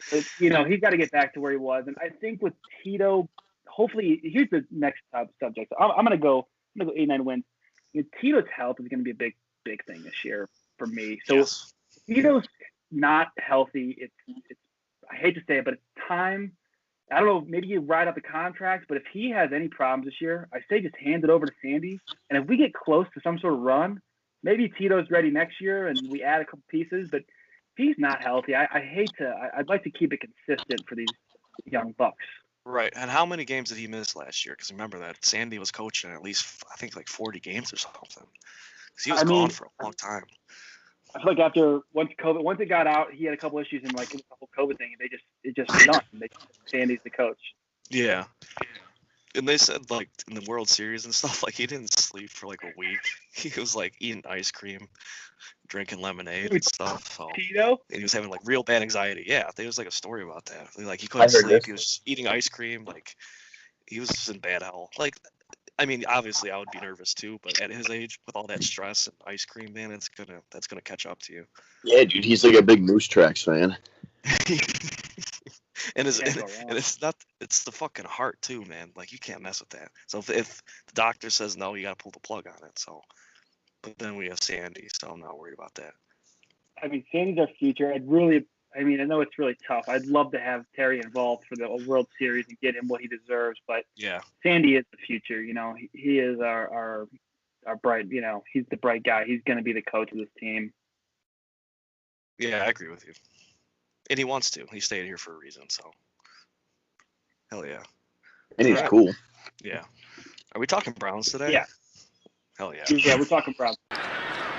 S1: he's got to get back to where he was. And I think with Tito, hopefully, here's the next subject. I'm gonna go 89 wins. Tito's health is gonna be a big thing this year for me. So
S2: yes.
S1: Tito's not healthy. It's I hate to say it, but it's time. I don't know, maybe you ride out the contract, but if he has any problems this year, I say just hand it over to Sandy. And if we get close to some sort of run, maybe Tito's ready next year and we add a couple pieces. But if he's not healthy, I'd like to keep it consistent for these young bucks.
S2: Right. And how many games did he miss last year? Because remember that Sandy was coaching at least, I think, like 40 games or something. Because he was gone for a long time.
S1: I feel like once it got out, he had a couple issues and like the whole COVID thing. It just was done. Sandy's the coach.
S2: Yeah, and they said like in the World Series and stuff, like he didn't sleep for like a week. He was like eating ice cream, drinking lemonade and stuff. So,
S1: Tito?
S2: And he was having like real bad anxiety. Yeah, there was like a story about that. Like he couldn't sleep. He was eating ice cream. Like he was just in bad health. Like. I mean, obviously, I would be nervous too, but at his age, with all that stress and ice cream, man, that's gonna catch up to you.
S3: Yeah, dude, he's like a big Moose Tracks fan.
S2: and it's the fucking heart too, man. Like you can't mess with that. So if the doctor says no, you gotta pull the plug on it. So, but then we have Sandy, so I'm not worried about that.
S1: I mean, Sandy's our future. I know it's really tough. I'd love to have Terry involved for the World Series and get him what he deserves, but
S2: yeah,
S1: Sandy is the future. He is our bright. He's the bright guy. He's going to be the coach of this team.
S2: Yeah, I agree with you. And he wants to. He stayed here for a reason. So, hell yeah.
S3: And he's cool.
S2: Yeah. Are we talking Browns today?
S1: Yeah.
S2: Hell yeah.
S1: Yeah, we're talking Browns.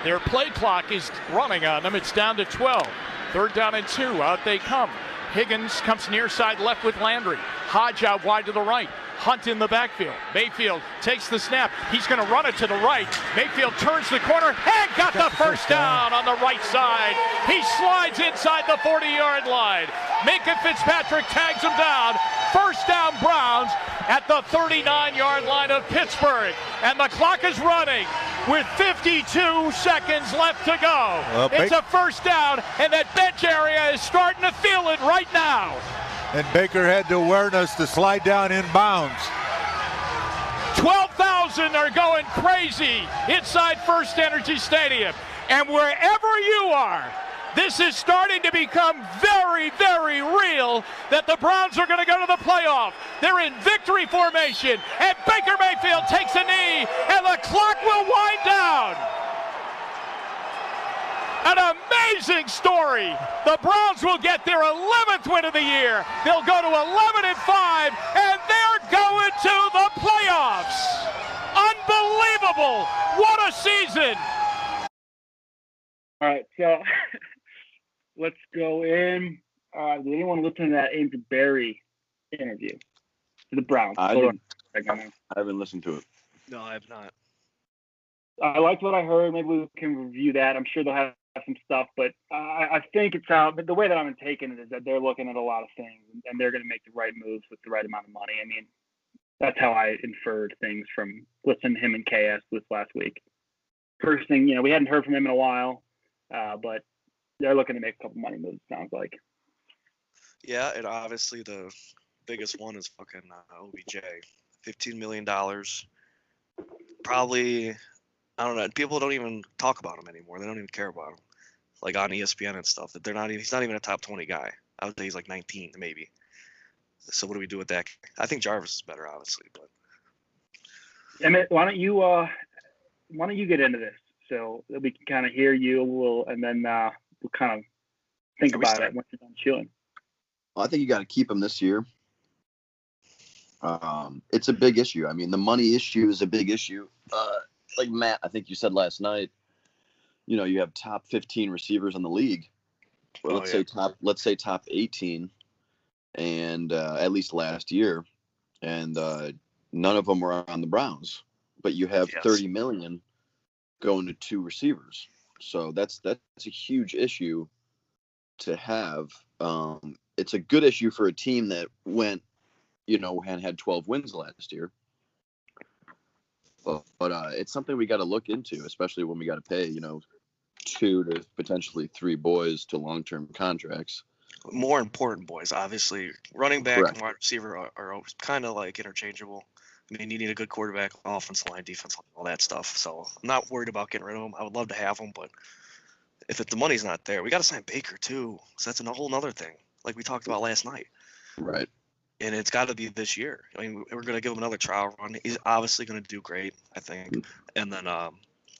S4: Their play clock is running on them. It's down to 12. 3rd down and 2. Out they come. Higgins comes near side left with Landry. Hodge out wide to the right. Hunt in the backfield. Mayfield takes the snap. He's going to run it to the right. Mayfield turns the corner and got the first down on the right side. He slides inside the 40-yard line. Minka Fitzpatrick tags him down. First down Browns at the 39-yard line of Pittsburgh. And the clock is running. with 52 seconds left to go. It's a first down, and that bench area is starting to feel it right now.
S5: And Baker had the awareness to slide down inbounds.
S4: 12,000 are going crazy inside First Energy Stadium. And wherever you are, this is starting to become very, very real that the Browns are going to go to the playoff. They're in victory formation, and Baker Mayfield takes a knee, and the clock will wind down. An amazing story. The Browns will get their 11th win of the year. They'll go to 11-5, and they're going to the playoffs. Unbelievable. What a season.
S1: All right, so let's go in. Did anyone listen to that Andrew Berry interview to the Browns?
S3: I haven't listened to it.
S2: No, I have not.
S1: I liked what I heard. Maybe we can review that. I'm sure they'll have some stuff, but I think it's out. But the way that I'm taking it is that they're looking at a lot of things, and they're going to make the right moves with the right amount of money. I mean, that's how I inferred things from listening to him and KS this last week. First thing, we hadn't heard from him in a while, but they're looking to make a couple money moves, sounds like.
S2: Yeah, and obviously the biggest one is fucking OBJ. $15 million. Probably, I don't know. People don't even talk about him anymore. They don't even care about him. Like on ESPN and stuff. That he's not even a top 20 guy. I would say he's like 19 maybe. So what do we do with that? I think Jarvis is better, obviously, but.
S1: Emmett, why don't you get into this so that we can kind of hear you, and then we'll kind of think about it once you're done chewing.
S3: Well, I think you got to keep him this year. It's a big issue. I mean, the money issue is a big issue. Like Matt, I think you said last night, you have top 15 receivers in the league. Or let's say top 18, and at least last year, and none of them were on the Browns. But you have $30 million going to two receivers, so that's a huge issue to have. It's a good issue for a team that went, and had 12 wins last year. But it's something we got to look into, especially when we got to pay, 2 to potentially 3 boys to long-term contracts.
S2: More important boys, obviously. Running back and wide receiver are kind of like interchangeable. I mean, you need a good quarterback, offensive line, defense line, all that stuff. So I'm not worried about getting rid of them. I would love to have them, but if the money's not there, we got to sign Baker too. So that's a whole nother thing, like we talked about last night.
S3: Right.
S2: And it's got to be this year. I mean, we're going to give him another trial run. He's obviously going to do great, I think. And then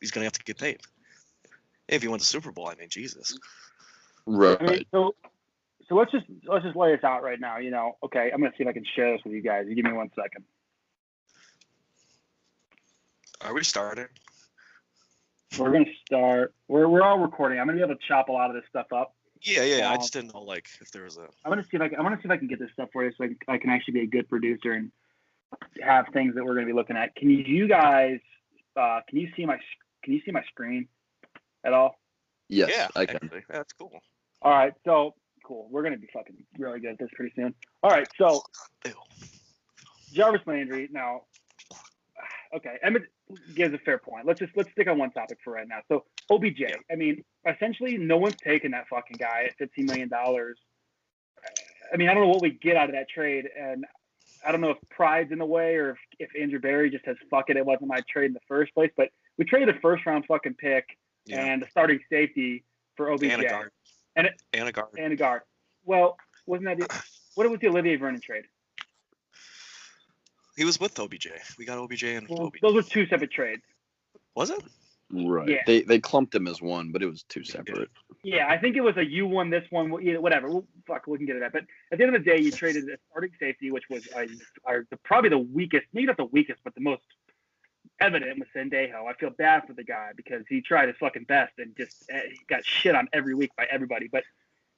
S2: he's going to have to get paid. If he wins the Super Bowl, I mean, Jesus.
S3: Right.
S1: I mean, so let's just lay this out right now. Okay, I'm going to see if I can share this with you guys. You give me 1 second.
S2: Are we starting?
S1: We're going to start. We're all recording. I'm going to be able to chop a lot of this stuff up.
S2: Yeah. I just didn't know if there was a.
S1: I want to see if I can get this stuff for you, so I can actually be a good producer and have things that we're going to be looking at. Can you guys? Can you see my screen at all?
S3: Yes,
S2: yeah,
S3: I can.
S2: Actually, that's cool.
S1: All right, so cool. We're going to be fucking really good at this pretty soon. All right, so Jarvis Landry now. Okay, Emmett gives a fair point. Let's stick on one topic for right now. So OBJ, yeah. I mean, essentially, no one's taking that fucking guy at $15 million. I mean, I don't know what we get out of that trade, and I don't know if pride's in the way or if Andrew Berry just says, fuck it wasn't my trade in the first place. But we traded a first-round fucking pick and a starting safety for OBJ.
S2: And a guard.
S1: And a guard. Well, wasn't that what was the Olivier Vernon trade?
S2: He was with OBJ. We got OBJ and OBJ.
S1: Those were 2 separate trades.
S2: Was it?
S3: Right.
S1: Yeah.
S3: They clumped them as one, but it was 2 separate.
S1: Yeah, I think it was a you won this one, whatever. We can get to that. But at the end of the day, you traded a starting safety, which was probably the weakest, maybe not the weakest, but the most evident with Sendejo. I feel bad for the guy because he tried his fucking best and just got shit on every week by everybody. But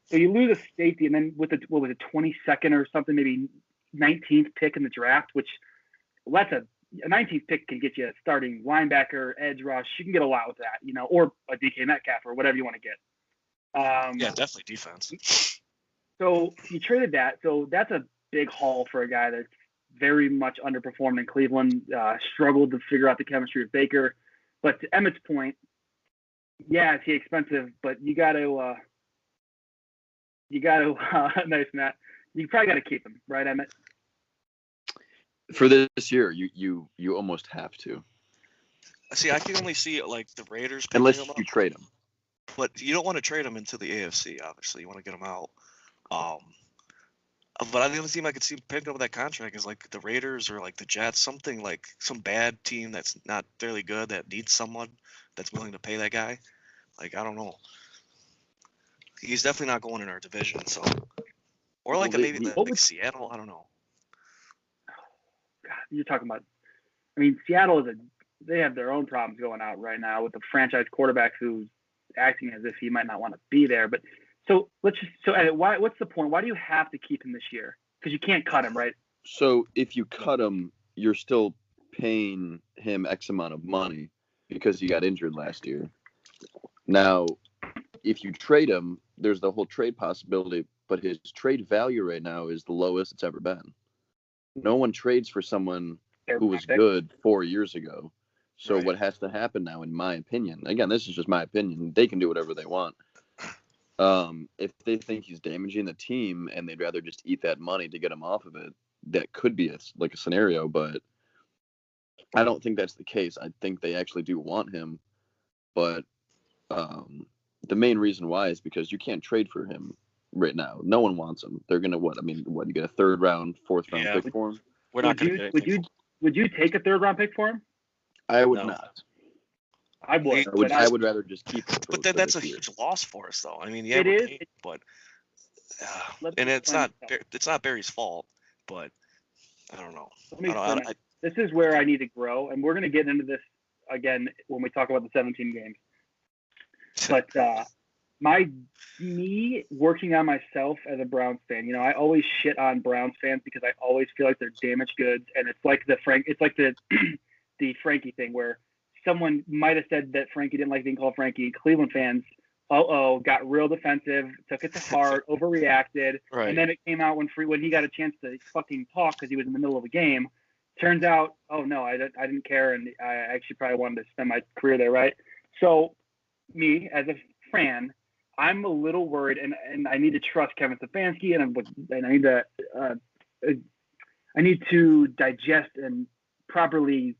S1: so you lose a safety, and then with the 22nd or something, maybe 19th pick in the draft, which that's a 19th pick can get you a starting linebacker, edge rush. You can get a lot with that, or a DK Metcalf or whatever you want to get.
S2: Yeah, definitely defense.
S1: So you traded that. So that's a big haul for a guy that's very much underperformed in Cleveland, struggled to figure out the chemistry with Baker. But to Emmett's point, yeah, is he expensive? But you got to nice Matt. You probably got to keep him, right, Emmett?
S3: For this year, you almost have to.
S2: See, I can only see like the Raiders picking
S3: Unless
S2: him up,
S3: you trade him.
S2: but you don't want to trade him into the AFC. Obviously, you want to get him out. But the only team I could see picking up that contract is like the Raiders or like the Jets, something like some bad team that's not fairly good that needs someone that's willing to pay that guy. Like, I don't know. He's definitely not going in our division, so or like like Seattle. I don't know.
S1: God, you're talking about. I mean, Seattle they have their own problems going out right now with the franchise quarterback who's acting as if he might not want to be there. But so Ed, what's the point? Why do you have to keep him this year? Because you can't cut him, right?
S3: So if you cut him, you're still paying him X amount of money because he got injured last year. Now, if you trade him, there's the whole trade possibility, but his trade value right now is the lowest it's ever been. No one trades for someone who was good 4 years ago. So what has to happen now, in my opinion, again, this is just my opinion, they can do whatever they want. If they think he's damaging the team and they'd rather just eat that money to get him off of it, that could be a scenario, but I don't think that's the case. I think they actually do want him, but the main reason why is because you can't trade for him right now. No one wants him. They're gonna you get a 3rd round, 4th round pick for him?
S2: We're not gonna
S1: Would you take a 3rd round pick for him?
S3: I would not.
S1: I would.
S3: I would rather just keep him.
S2: But then that's a huge loss for us, though. I mean, yeah,
S1: it is.
S2: But and it's not Barry's fault, but I don't know.
S1: This is where I need to grow, and we're going to get into this again when we talk about the 17 games. But me working on myself as a Browns fan, I always shit on Browns fans because I always feel like they're damaged goods, and it's like the the Frankie thing where someone might have said that Frankie didn't like being called Frankie. Cleveland fans, got real defensive, took it to heart, overreacted, and then it came out when he got a chance to fucking talk because he was in the middle of a game. Turns out, oh no, I didn't care, and I actually probably wanted to spend my career there, right? So, me as a fan, I'm a little worried, and I need to trust Kevin Stefanski, and I need to digest and properly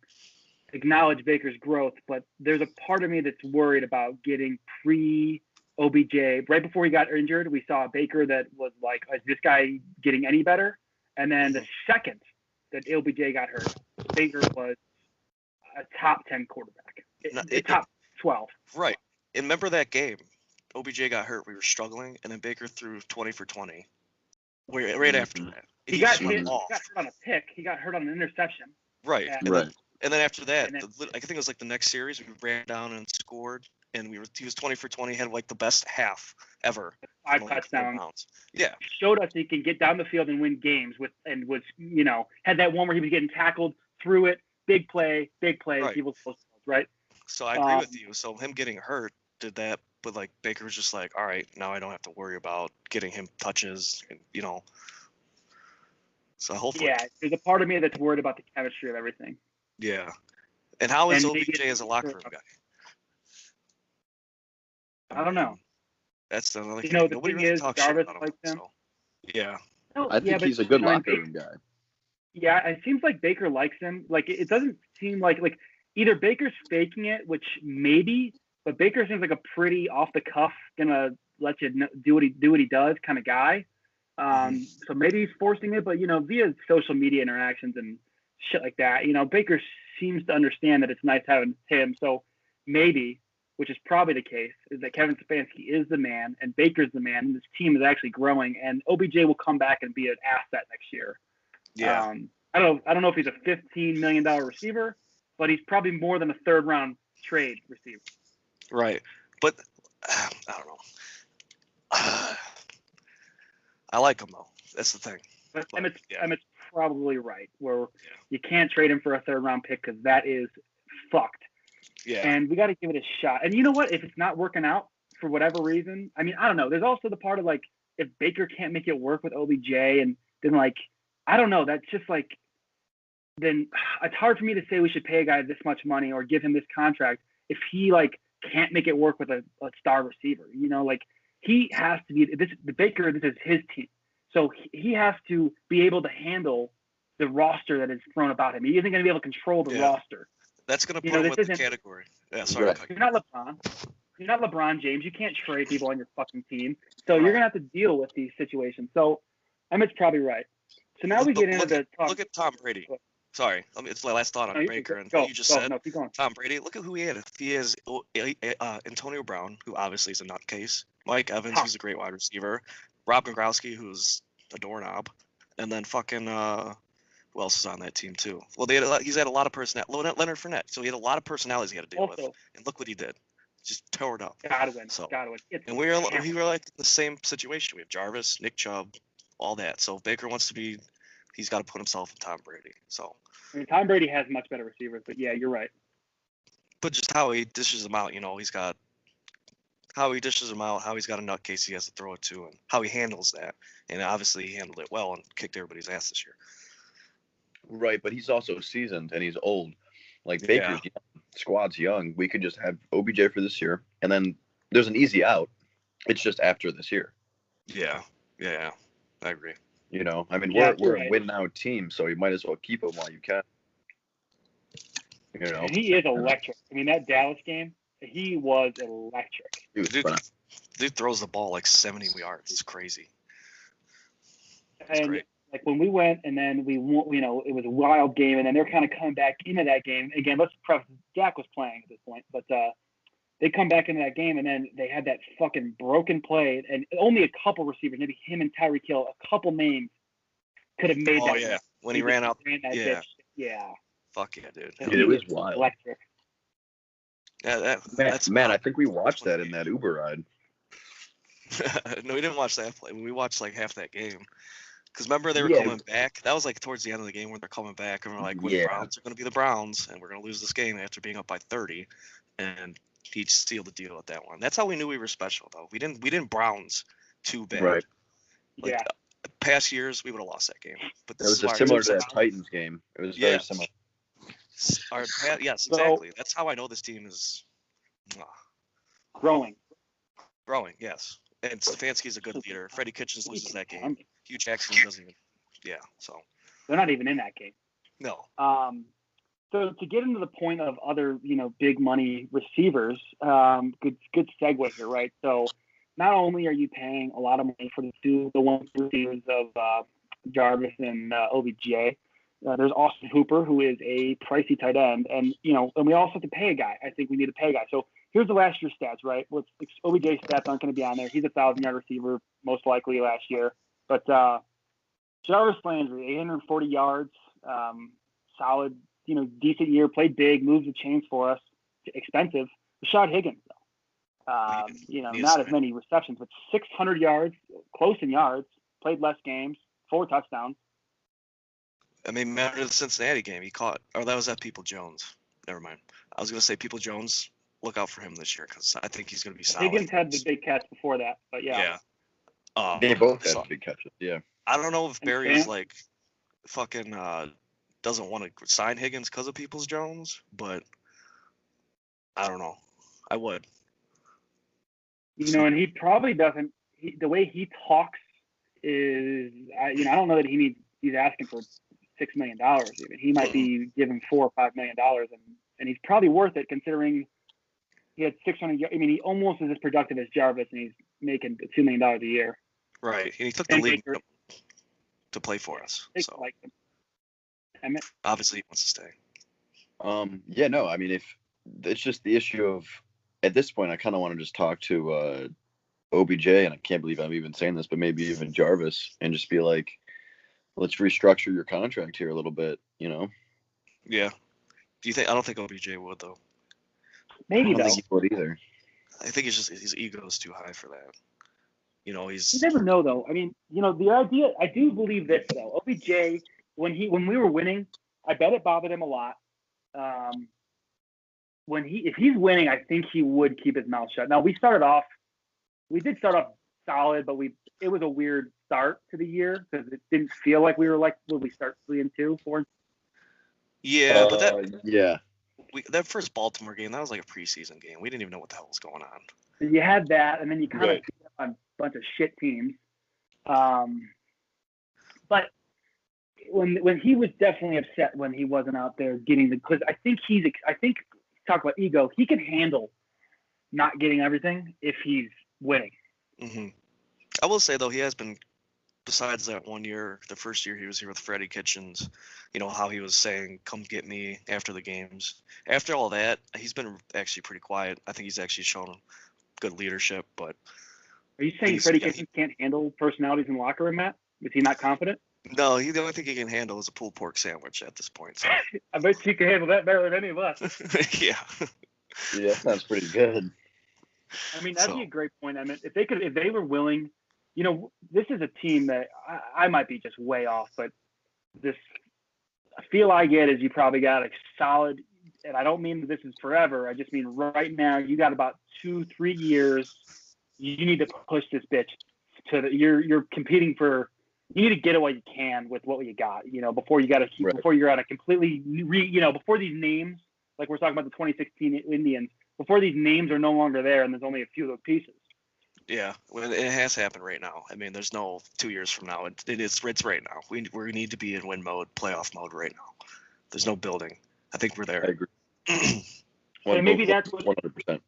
S1: acknowledge Baker's growth, but there's a part of me that's worried about getting pre-OBJ. Right before he got injured, we saw a Baker that was like, is this guy getting any better? And then the second that OBJ got hurt, Baker was a top 10 quarterback, top 12.
S2: Right. And remember that game? OBJ got hurt. We were struggling, and then Baker threw 20 for 20. Right after that.
S1: He got hurt on a pick. He got hurt on an interception.
S2: Right.
S3: Right.
S2: And then after that, I think it was like the next series, we ran down and scored, and he was 20 for 20, had like the best half ever.
S1: 5 touchdowns.
S2: Yeah.
S1: Showed us he can get down the field and win games had that one where he was getting tackled, threw it, big play,
S2: right.
S1: He was supposed to, right?
S2: So I agree with you. So him getting hurt did that, but like Baker was just like, all right, now I don't have to worry about getting him touches, So hopefully.
S1: Yeah, there's a part of me that's worried about the chemistry of everything.
S2: Yeah. And how is OBJ as a locker room guy?
S1: I don't know.
S2: That's the other thing.
S1: The
S2: Nobody
S1: thing
S2: really
S1: is,
S2: talks
S1: Jarvis
S2: shit about
S1: likes
S2: him.
S1: him.
S2: So, yeah.
S3: I think he's a good locker room guy.
S1: Yeah, it seems like Baker likes him. Like, it doesn't seem like either Baker's faking it, which maybe, but Baker seems like a pretty off the cuff, gonna let you do what he does kind of guy. So maybe he's forcing it, but via social media interactions and shit like that, Baker seems to understand that it's nice having him. So maybe, which is probably the case, is that Kevin Stefanski is the man and Baker's the man, and this team is actually growing, and OBJ will come back and be an asset next year.
S2: Yeah.
S1: I don't know if he's a $15 million receiver, but he's probably more than a 3rd round trade receiver.
S2: Right. But I don't know. I like him though. That's the thing.
S1: But Emmett's probably right, where you can't trade him for a 3rd round pick because that is fucked.
S2: Yeah.
S1: And we got to give it a shot. And you know what? If it's not working out for whatever reason, I mean, I don't know. There's also the part of if Baker can't make it work with OBJ, and then I don't know. That's just then it's hard for me to say we should pay a guy this much money or give him this contract if he like can't make it work with a star receiver. You know, like he has to be the Baker. This is his team, so he has to be able to handle the roster that is thrown about him. He isn't going to be able to control the roster.
S2: That's going to put him with the category. Yeah, sorry.
S3: Right.
S1: You're not LeBron. You're not LeBron James. You can't trade people on your fucking team. So you're going to have to deal with these situations. So Emmett's probably right. So now we get into the talk.
S2: Look at Tom Brady. Sorry, it's my last thought on Baker and what you just said.
S1: No, keep going.
S2: Tom Brady, look at who he had. If he has Antonio Brown, who obviously is a nutcase. Mike Evans, who's a great wide receiver. Rob Gronkowski, who's a doorknob. And then fucking who else is on that team too? Well, he's had a lot of personality. Leonard Fournette. So he had a lot of personalities he had to deal with. And look what he did. Just tore it up.
S1: Gotta win.
S2: And we were like in the same situation. We have Jarvis, Nick Chubb, all that. So if Baker wants to be, he's got to put himself in Tom Brady. So
S1: I mean, Tom Brady has much better receivers, but yeah, you're right.
S2: But just how he dishes them out, how he dishes them out, how he's got a nutcase he has to throw it to, and how he handles that. And obviously he handled it well and kicked everybody's ass this year.
S3: Right, but he's also seasoned and he's old. Like Baker's young, squad's young. We could just have OBJ for this year, and then there's an easy out. It's just after this year.
S2: Yeah, I agree.
S3: You know, I mean, we're a win now team, so you might as well keep him while you can. You know,
S1: and he is electric. I mean, that Dallas game, he was electric.
S2: Dude throws the ball like 70 yards. It's crazy.
S1: It's great. Like when we went and then we, you know, it was a wild game, and then they're kind of coming back into that game again. Let's preface, Dak was playing at this point, but they come back into that game, and then they had that fucking broken play, and only a couple receivers, maybe him and Tyreek Hill, a couple names could have made that.
S2: Oh yeah, when he ran out.
S1: Yeah.
S2: Fuck yeah, dude.
S3: It was wild.
S1: Electric.
S2: Yeah,
S3: that's man. I think we watched that in that Uber ride.
S2: No, we didn't watch that play. We watched like half that game. Because remember they were coming back. That was like towards the end of the game where they're coming back, and we're like, the Browns are going to be the Browns, and we're going to lose this game after being up by 30. And he sealed the deal with that one. That's how we knew we were special, though. We didn't Browns too bad.
S3: Right.
S2: Like, past years we would have lost that game. But this
S3: it was just similar to that Titans game. It was very similar.
S2: Yes, exactly. That's how I know this team is
S1: growing.
S2: Growing, yes. And Stefanski's a good leader. Freddie Kitchens loses that game. Hugh Jackson doesn't even. Yeah, so
S1: they're not even in that game.
S2: No.
S1: So to get into the point of other, you know, big money receivers, good segue here, right? So not only are you paying a lot of money for the one receivers of Jarvis and OBJ, there's Austin Hooper, who is a pricey tight end, and you know, and we also have to pay a guy. I think we need to pay a guy. So here's the last year's stats, right? OBJ stats aren't going to be on there. He's a 1,000-yard receiver, most likely last year. But Jarvis Landry, 840 yards, solid, you know, decent year, played big, moved the chains for us, expensive. Rashad Higgins, though, you know, not as many receptions, but 600 yards, close in yards, played less games, 4 touchdowns.
S2: I mean, remember the Cincinnati game? He caught, or that was at People Jones. Never mind. I was going to say People Jones. Look out for him this year because I think he's going to be solid.
S1: Higgins had the big catch before that, but yeah.
S3: They both had big catches. Yeah.
S2: I don't know if Barry is like fucking doesn't want to sign Higgins because of Peoples Jones, but I don't know. I would.
S1: You know, and he probably doesn't. The way he talks is, you know, I don't know that he's asking for $6 million. Even he might be giving $4 or $5 million, and he's probably worth it considering. He had 600 yards. I mean, he almost is as productive as Jarvis, and he's making $2 million a year.
S2: Right. And he took the league to play for us. So
S1: like him.
S2: Obviously, he wants to stay.
S3: Yeah, no, I mean, if it's just the issue of at this point, I kind of want to just talk to OBJ, and I can't believe I'm even saying this, but maybe even Jarvis, and just be like, let's restructure your contract here a little bit, you know?
S2: Yeah. Do you think? I don't think OBJ would though.
S1: Maybe
S3: I don't think he would either.
S2: I think his ego is too high for that. You know, you
S1: never know though. I mean, you know, the idea. I do believe this though. OBJ, when we were winning, I bet it bothered him a lot. If he's winning, I think he would keep his mouth shut. Now we did start off solid, but it was a weird start to the year because it didn't feel like we were like, will we start 3-2, 4?
S2: Yeah, but that
S3: yeah.
S2: that first Baltimore game, that was like a preseason game. We didn't even know what the hell was going on.
S1: So you had that, and then you kind of
S3: Right.
S1: on a bunch of shit teams. But when he was definitely upset when he wasn't out there getting because I think talk about ego, he can handle not getting everything if he's winning.
S2: Mm-hmm. I will say though, he has been. Besides that one year, the first year he was here with Freddie Kitchens, how he was saying, "Come get me" after the games. After all that, he's been actually pretty quiet. I think he's actually shown good leadership. But
S1: Are you saying Freddie Kitchens can't handle personalities in the locker room, Matt? Is he not confident?
S2: No, the only thing he can handle is a pulled pork sandwich at this point. So.
S1: I bet you can handle that better than any of us.
S2: Yeah.
S3: Yeah, that sounds pretty good.
S1: I mean, that'd be a great point. I mean, if they were willing, this is a team that I might be just way off, but this feel I get is you probably got a solid, and I don't mean that this is forever. I just mean right now you got about 2-3 years. You need to push this bitch you're competing for. You need to get what you can with what you got, before you got to keep, before you're on a completely, before these names, like we're talking about the 2016 Indians, before these names are no longer there and there's only a few of those pieces.
S2: Yeah, well, it has happened right now. I mean, there's no 2 years from now. It's right now. We need to be in win mode, playoff mode right now. There's no building. I think we're there.
S3: I agree.
S1: And maybe that's what
S3: 100%.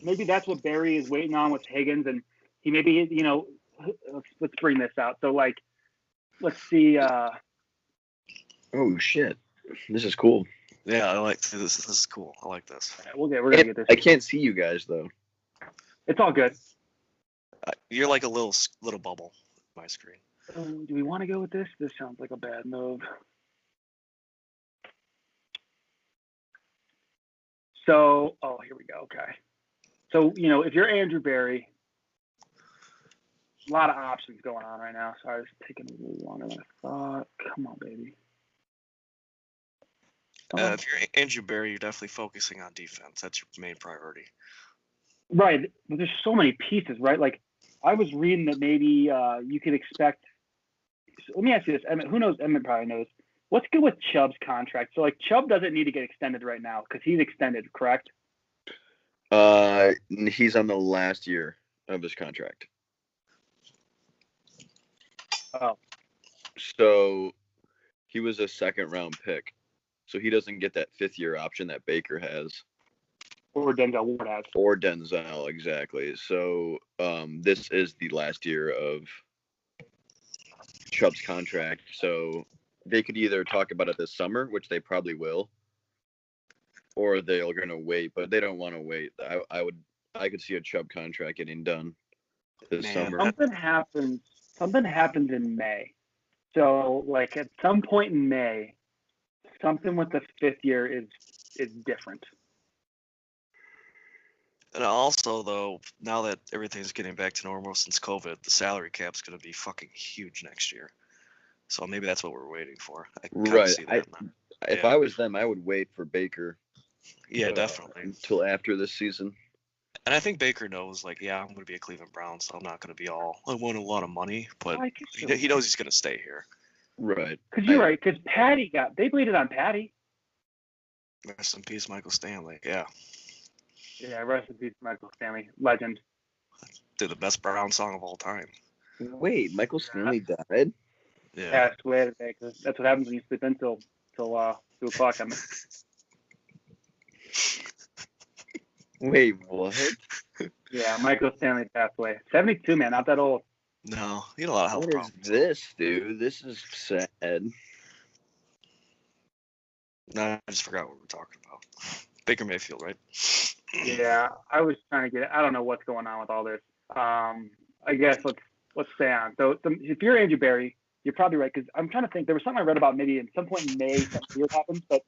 S1: Maybe that's what Barry is waiting on with Higgins, and he maybe let's bring this out. So like, let's see.
S3: Oh shit, this is cool.
S2: Yeah, I like this. This is cool. I like this.
S1: We're gonna get this.
S3: I can't see you guys though.
S1: It's all good.
S2: You're like a little bubble on my screen.
S1: Do we want to go with this? This sounds like a bad move. So, here we go. Okay. So, if you're Andrew Barry, a lot of options going on right now. Sorry, it's taking a little longer than I thought. Come on, baby.
S2: If you're Andrew Barry, you're definitely focusing on defense. That's your main priority.
S1: Right. But there's so many pieces, right? Like, I was reading that maybe you could expect. So let me ask you this, Emmett. Who knows? Emmett probably knows. What's good with Chubb's contract? So, like, Chubb doesn't need to get extended right now because he's extended, correct?
S3: He's on the last year of his contract.
S1: Oh.
S3: So he was a 2nd round pick. So he doesn't get that 5th year option that Baker has.
S1: Or Denzel Ward has.
S3: Or Denzel, exactly. So this is the last year of Chubb's contract. So they could either talk about it this summer, which they probably will, or they're going to wait, but they don't want to wait. I could see a Chubb contract getting done this summer.
S1: Something happens in May. So, like, at some point in May, something with the 5th year is different.
S2: And also, though, now that everything's getting back to normal since COVID, the salary cap's going to be fucking huge next year. So maybe that's what we're waiting for. I can
S3: Right.
S2: see that.
S3: If I was them, I would wait for Baker.
S2: Yeah, definitely.
S3: Until after this season.
S2: And I think Baker knows, like, yeah, I'm going to be a Cleveland Brown, so I'm not going to be I want a lot of money, but he knows he's going to stay here.
S3: Right.
S1: Because you're right, because they bleeded on Patty.
S2: Rest in peace, Michael Stanley. Yeah.
S1: Yeah, rest in peace, Michael Stanley. Legend.
S2: Did the best Brown song of all time.
S3: Wait, Michael Stanley died?
S2: Yeah.
S1: Passed away today. That's what happens when you sleep in till 2 o'clock. I mean.
S3: Wait, what?
S1: Yeah, Michael Stanley passed away. 72, man, not that old.
S2: No, he had a lot of health problems.
S3: What is this, dude? This is sad.
S2: No, I just forgot what we were talking about. Baker Mayfield, right?
S1: Yeah, I was trying to get. I don't know what's going on with all this. I guess let's stay on. So if you're Andrew Barry, you're probably right because I'm trying to think. There was something I read about maybe at some point in May something weird happens, but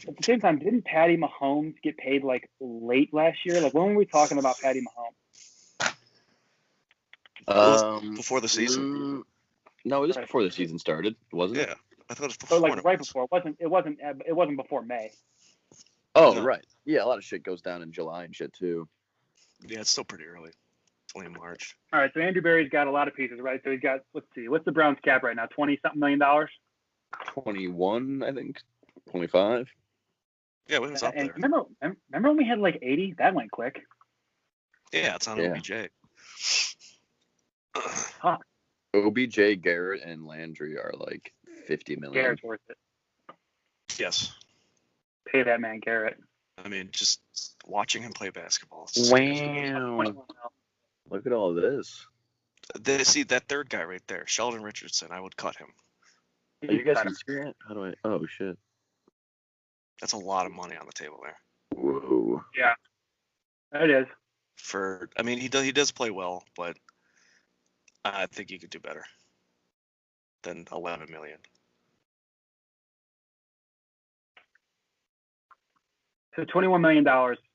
S1: at the same time, didn't Patty Mahomes get paid like late last year? Like when were we talking about Patty
S3: Mahomes?
S2: Before the season.
S3: No, it was before the season started, wasn't it?
S2: Yeah, I thought it was before.
S1: So like right before. It wasn't before May.
S3: Oh, no. Right. Yeah, a lot of shit goes down in July and shit too.
S2: Yeah, it's still pretty early. It's only March.
S1: All right, so Andrew Barry's got a lot of pieces, right? So he's got, let's see, what's the Browns cap right now? $20-something million?
S3: 21, I think. 25.
S2: Yeah, it was up
S1: And
S2: there.
S1: remember when we had like 80? That went quick.
S2: Yeah, it's on
S3: Yeah.
S2: OBJ.
S1: Huh.
S3: OBJ, Garrett, and Landry are like 50 million.
S1: Garrett's worth it.
S2: Yes.
S1: Pay that man Garrett.
S2: I mean, just watching him play basketball. It's scary.
S3: Wow. Look at all this.
S2: See, that third guy right there, Sheldon Richardson, I would cut him.
S3: Are you guys can see that? How do I? Oh, shit.
S2: That's a lot of money on the table there.
S3: Whoa.
S1: Yeah, it is.
S2: I mean, he does play well, but I think he could do better than 11 million.
S1: So $21 million,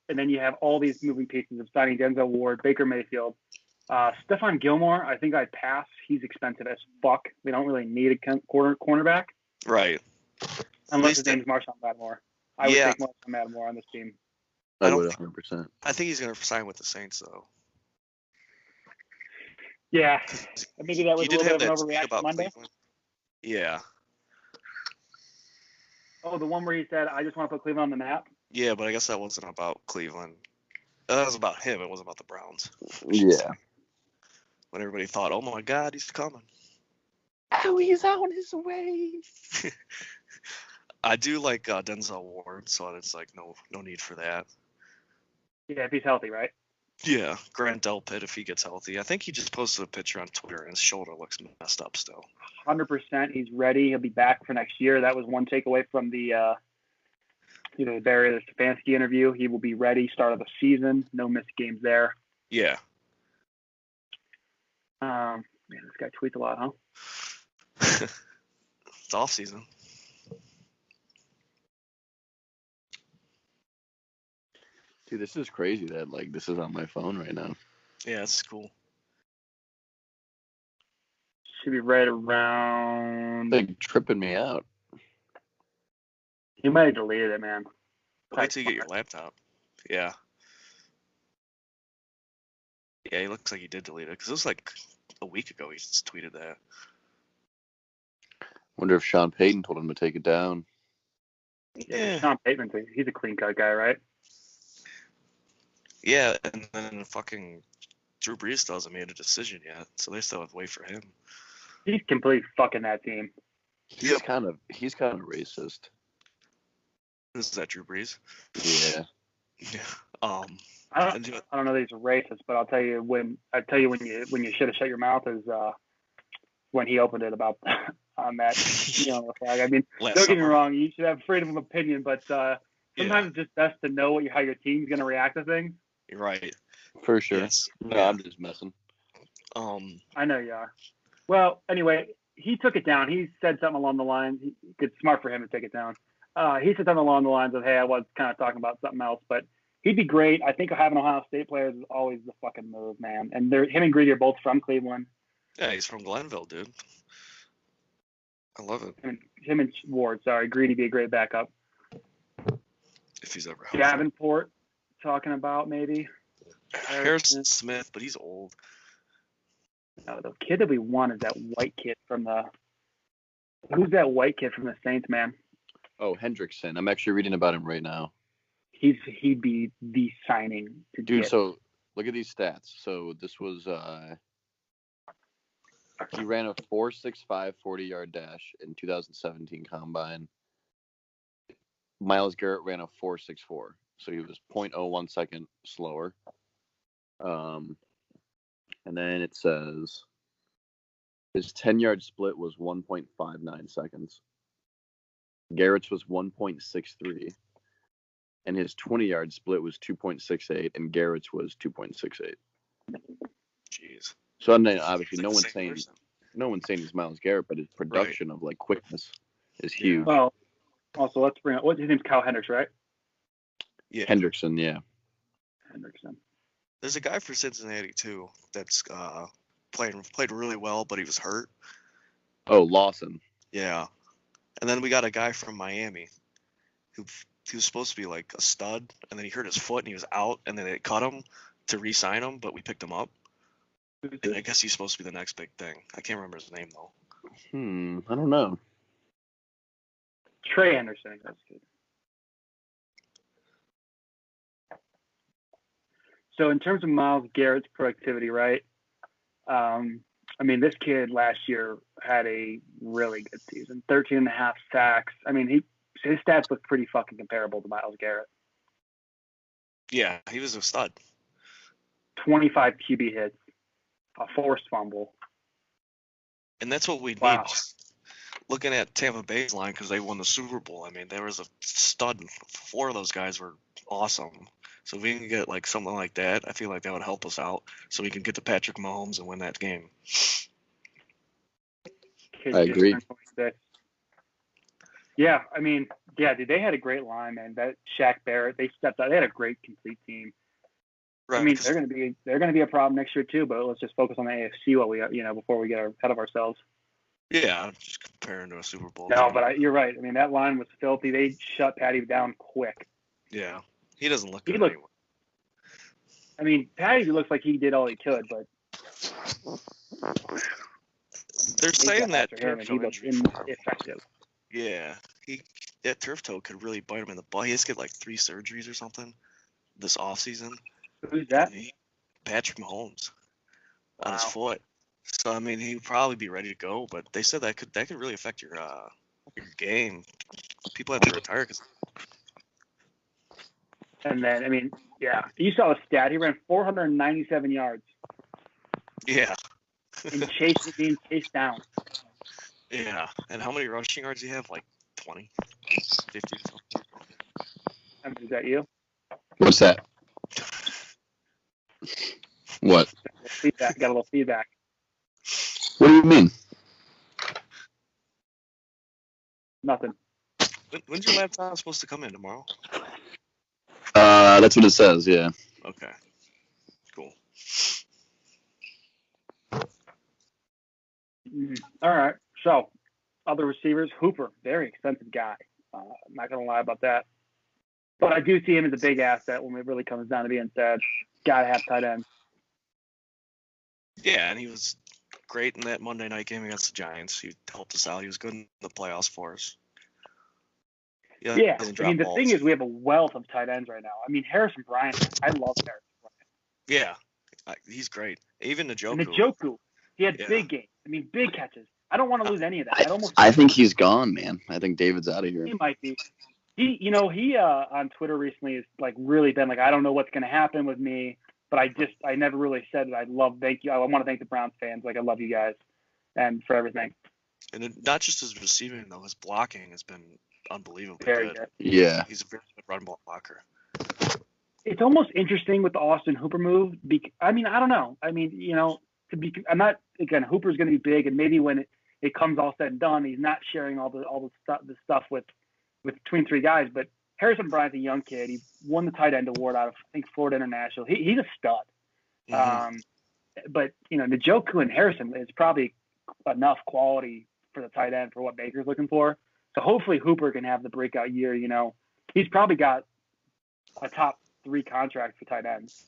S1: and then you have all these moving pieces of signing Denzel Ward, Baker Mayfield, Stephon Gilmore. I think I'd pass. He's expensive as fuck. We don't really need a cornerback.
S2: Right.
S1: Unless his name's Marshawn Lattimore. I would take Marshawn Lattimore on this team.
S3: I would 100%.
S2: I think he's going to sign with the Saints, though.
S1: Yeah. Maybe that was a little bit of an overreaction
S2: about
S1: Monday.
S2: Cleveland. Yeah.
S1: Oh, the one where he said, I just want to put Cleveland on the map?
S2: Yeah, but I guess that wasn't about Cleveland. That was about him. It wasn't about the Browns.
S3: Yeah.
S2: When everybody thought, oh my God, he's coming.
S3: Oh, he's on his way.
S2: I do like Denzel Ward, so it's like no need for that.
S1: Yeah, if he's healthy, right?
S2: Yeah, Grant Delpit if he gets healthy. I think he just posted a picture on Twitter and his shoulder looks messed up still.
S1: 100%. He's ready. He'll be back for next year. That was one takeaway from the Barry Stefanski interview. He will be ready start of the season. No missed games there.
S2: Yeah.
S1: Man, this guy tweets a lot, huh?
S2: It's off season.
S3: Dude, this is crazy that like this is on my phone right now.
S2: Yeah, it's cool.
S1: Should be right around.
S3: Like tripping me out.
S1: You might have deleted it, man.
S2: Wait till you get your laptop. Yeah. Yeah, he looks like he did delete it because it was like a week ago he just tweeted that.
S3: Wonder if Sean Payton told him to take it down.
S1: Yeah. Sean Payton, he's a clean cut guy, right?
S2: Yeah, and then fucking Drew Brees still hasn't made a decision yet, so they still have to wait for him.
S1: He's completely fucking that team.
S3: He's kind of racist.
S2: Is that Drew Brees?
S3: Yeah.
S2: Yeah.
S1: I don't know that he's a racist, but I'll tell you when you should have shut your mouth is when he opened it about on that flag. I mean, don't get me wrong, you should have freedom of opinion, but sometimes it's just best to know how your team's gonna react to things.
S2: You're right.
S3: For sure.
S2: Yes.
S3: No,
S2: Yeah.
S3: I'm just messing.
S1: I know you are. Well, anyway, he took it down. He said something along the lines. It's smart for him to take it down. He said something along the lines of, "Hey, I was kind of talking about something else, but he'd be great. I think having Ohio State players is always the fucking move, man." And him and Greedy are both from Cleveland.
S2: Yeah, he's from Glenville, dude. I love it.
S1: Him and Ward, sorry, Greedy be a great backup.
S2: If he's ever healthy.
S1: Davenport talking about maybe.
S2: Harrison Smith, but he's old.
S1: No, the kid that we want is that white kid from the. Who's that white kid from the Saints, man?
S3: Oh, Hendrickson. I'm actually reading about him right now.
S1: He'd be the signing to
S3: Dude,
S1: get.
S3: so look at these stats. So this was he ran a 4.65 40-yard dash in 2017 combine. Myles Garrett ran a 4.64, so he was 0.01 second slower. And then it says his 10-yard split was 1.59 seconds. Garrett's was 1.63. And his 20-yard split was 2.68, and Garrett's was 2.68.
S2: Jeez.
S3: So obviously,
S2: It's
S3: no
S2: like
S3: one's
S2: the same
S3: saying
S2: person.
S3: he's Myles Garrett, but his production of like quickness is huge.
S1: Well, also let's bring up his name's Kyle Hendricks, right?
S2: Yeah.
S3: Hendrickson, yeah.
S1: Hendrickson.
S2: There's a guy for Cincinnati too that's played really well, but he was hurt.
S3: Oh, Lawson.
S2: Yeah. And then we got a guy from Miami who he was supposed to be like a stud, and then he hurt his foot and he was out, and then they cut him to re-sign him, but we picked him up. And I guess he's supposed to be the next big thing. I can't remember his name though.
S3: I don't know.
S1: Trey Anderson, that's good. So in terms of Myles Garrett's productivity, right? I mean, this kid last year had a really good season. 13.5 sacks. I mean, his stats look pretty fucking comparable to Myles Garrett.
S2: Yeah, he was a stud.
S1: 25 QB hits, a forced fumble.
S2: And that's what we need.
S1: Wow.
S2: Looking at Tampa Bay's line, because they won the Super Bowl, I mean, there was a stud. 4 of those guys were awesome. So if we can get like something like that, I feel like that would help us out so we can get to Patrick Mahomes and win that game.
S3: I agree.
S1: Yeah, I mean, yeah, dude, they had a great line, man. That Shaq Barrett, they stepped out. They had a great complete team.
S2: Right,
S1: I mean, they're gonna be a problem next year too. But let's just focus on the AFC while we, before we get ahead of ourselves.
S2: Yeah, I'm just comparing to a Super Bowl.
S1: No, but you're right. I mean, that line was filthy. They shut Patty down quick.
S2: Yeah, he doesn't look good anymore.
S1: I mean, Patty looks like he did all he could, but
S2: they're saying that turf toe
S1: he looked
S2: injury.
S1: ineffective.
S2: Yeah, that turf toe could really bite him in the butt. He has to get like 3 surgeries or something this offseason.
S1: Who's that?
S2: Patrick Mahomes on his
S1: Wow.
S2: foot. So I mean, he'd probably be ready to go, but they said that could really affect your game. People have to retire because.
S1: And then, I mean, yeah, you saw the stat. He ran 497 yards.
S2: Yeah.
S1: And being chased down.
S2: Yeah. And how many rushing yards do you have? Like 20, 50 or something?
S1: I mean, is that you?
S3: What's that? What?
S1: Feedback. Got a little feedback.
S3: What do you mean?
S1: Nothing.
S2: When's your laptop supposed to come in tomorrow?
S3: That's what it says, yeah.
S2: Okay. Cool.
S1: All right. So, other receivers, Hooper, very expensive guy. I'm not going to lie about that. But I do see him as a big asset when it really comes down to being said. Got to have tight end.
S2: Yeah, and he was great in that Monday night game against the Giants. He helped us out. He was good in the playoffs for us.
S1: Yeah. I mean, the thing is, we have a wealth of tight ends right now. I mean, Harrison Bryant, I love Harrison Bryant.
S2: Yeah, he's great. Even Njoku.
S1: Njoku, he had big games. I mean, big catches. I don't want to lose any of that.
S3: I think he's gone, man. I think David's out of here.
S1: He might be. He on Twitter recently has like really been like, I don't know what's going to happen with me, but I never really said that. Thank you. I want to thank the Browns fans. Like, I love you guys and for everything.
S2: And not just his receiving though, his blocking has been unbelievably
S1: Very
S2: good.
S3: Yeah.
S2: He's a very good run blocker.
S1: It's almost interesting with the Austin Hooper move. I mean, I don't know. I mean, I'm not, again, Hooper's going to be big, and maybe when it comes all said and done, he's not sharing all the stuff with between 3 guys. But Harrison Bryant's a young kid. He won the tight end award out of, I think, Florida International. He's a stud. Mm-hmm. But Njoku and Harrison is probably enough quality for the tight end for what Baker's looking for. So hopefully Hooper can have the breakout year. He's probably got a top 3 contract for tight ends.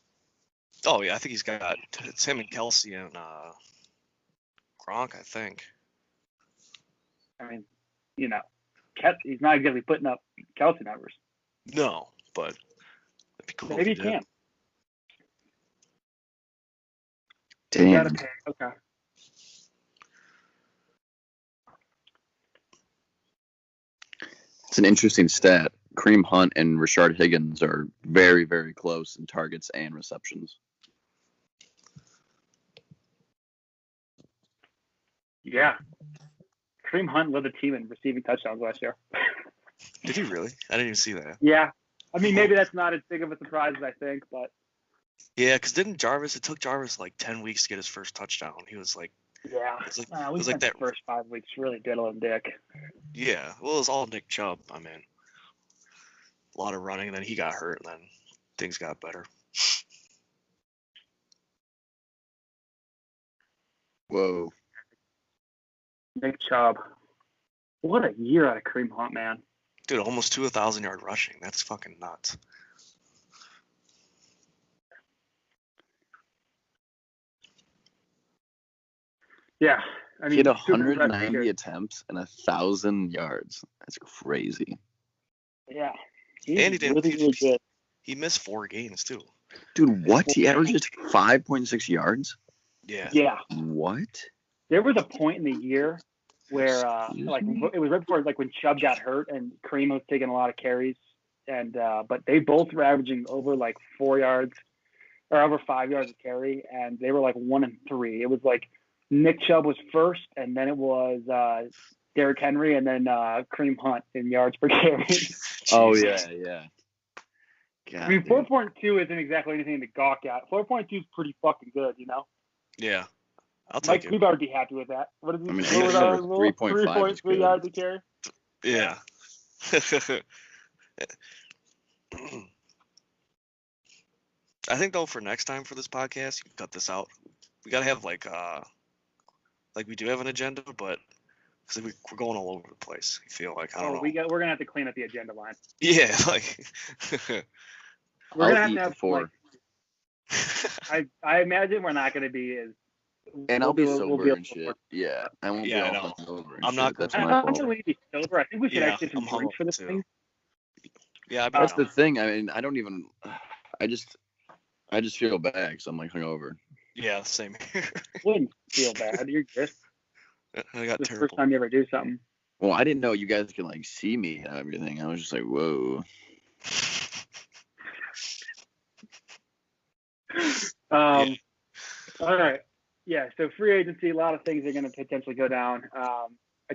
S2: Oh yeah, I think he's got it's him and Kelsey and Gronk, I think.
S1: I mean, he's not exactly putting up Kelsey numbers.
S2: No, but it'd be cool.
S1: Maybe he can.
S3: Damn.
S1: Okay.
S3: It's an interesting stat. Kareem Hunt and Rashard Higgins are very, very close in targets and receptions.
S1: Yeah. Kareem Hunt led the team in receiving touchdowns last year.
S2: Did he really? I didn't even see that.
S1: Yeah. I mean, maybe that's not as big of a surprise as I think, but.
S2: Yeah, because it took Jarvis like 10 weeks to get his first touchdown. He was like,
S1: yeah,
S2: it was like that
S1: first 5 weeks really diddling Dick.
S2: Yeah, well, it was all Nick Chubb. I mean, a lot of running, and then he got hurt, and then things got better.
S3: Whoa.
S1: Nick Chubb. What a year out of Kareem Hunt, man.
S2: Dude, almost 1,000-yard rushing. That's fucking nuts.
S1: Yeah. I mean,
S3: he had 190 attempts and 1,000 yards. That's crazy.
S1: Yeah.
S2: And he didn't.
S1: Really good.
S2: He missed 4 games too.
S3: Dude, what? He averages 5.6 yards?
S2: Yeah.
S1: Yeah.
S3: What?
S1: There was a point in the year where like it was right before like when Chubb got hurt and Kareem was taking a lot of carries, and but they both were averaging over like 4 yards or over 5 yards a carry, and they were like 1 and 3. It was like Nick Chubb was first, and then it was Derrick Henry, and then Kareem Hunt in yards per carry.
S3: Oh yeah. God,
S1: I mean,
S3: dude.
S1: 4.2 isn't exactly anything to gawk at. 4.2 is pretty fucking good, you know.
S2: Yeah. I'll
S1: Mike
S2: take it.
S1: Cleveland would be happy with that. What is he?
S3: I mean,
S1: what was
S3: I
S1: our
S3: remember
S1: rule?
S3: 3.5 is
S1: 3.3
S3: good.
S1: yards a carry.
S2: Yeah. I think though for next time for this podcast, you can cut this out. We gotta have like we do have an agenda, but because we're going all over the place. I feel like I don't know.
S1: We're gonna have to clean up the agenda line.
S2: Yeah, like
S1: We're
S3: I'll
S1: gonna
S3: eat
S1: have to have
S3: before.
S1: I imagine we're not gonna be as.
S3: And I'll be
S1: we'll
S3: sober
S1: be
S3: and shit. Yeah, I won't
S2: Yeah, I
S3: be all
S2: know.
S3: hungover and
S2: I'm not
S3: shit. That's
S2: gonna-
S3: my
S1: I don't
S3: fault.
S1: think we need to be sober. I think we should
S2: Yeah,
S1: actually have some
S2: I'm
S1: drinks for
S2: hungover
S1: this
S2: too.
S1: thing.
S2: Yeah, I'd be
S3: That's
S2: down.
S3: the thing. I mean, I don't even. I just feel bad because I'm like hungover.
S2: Yeah, same here.
S1: Wouldn't feel bad. You're just
S2: I got
S1: the
S2: terrible.
S1: first time you ever do something.
S3: Well, I didn't know you guys can like see me and everything. I was just like, whoa.
S1: All right. Yeah. So free agency, a lot of things are going to potentially go down. I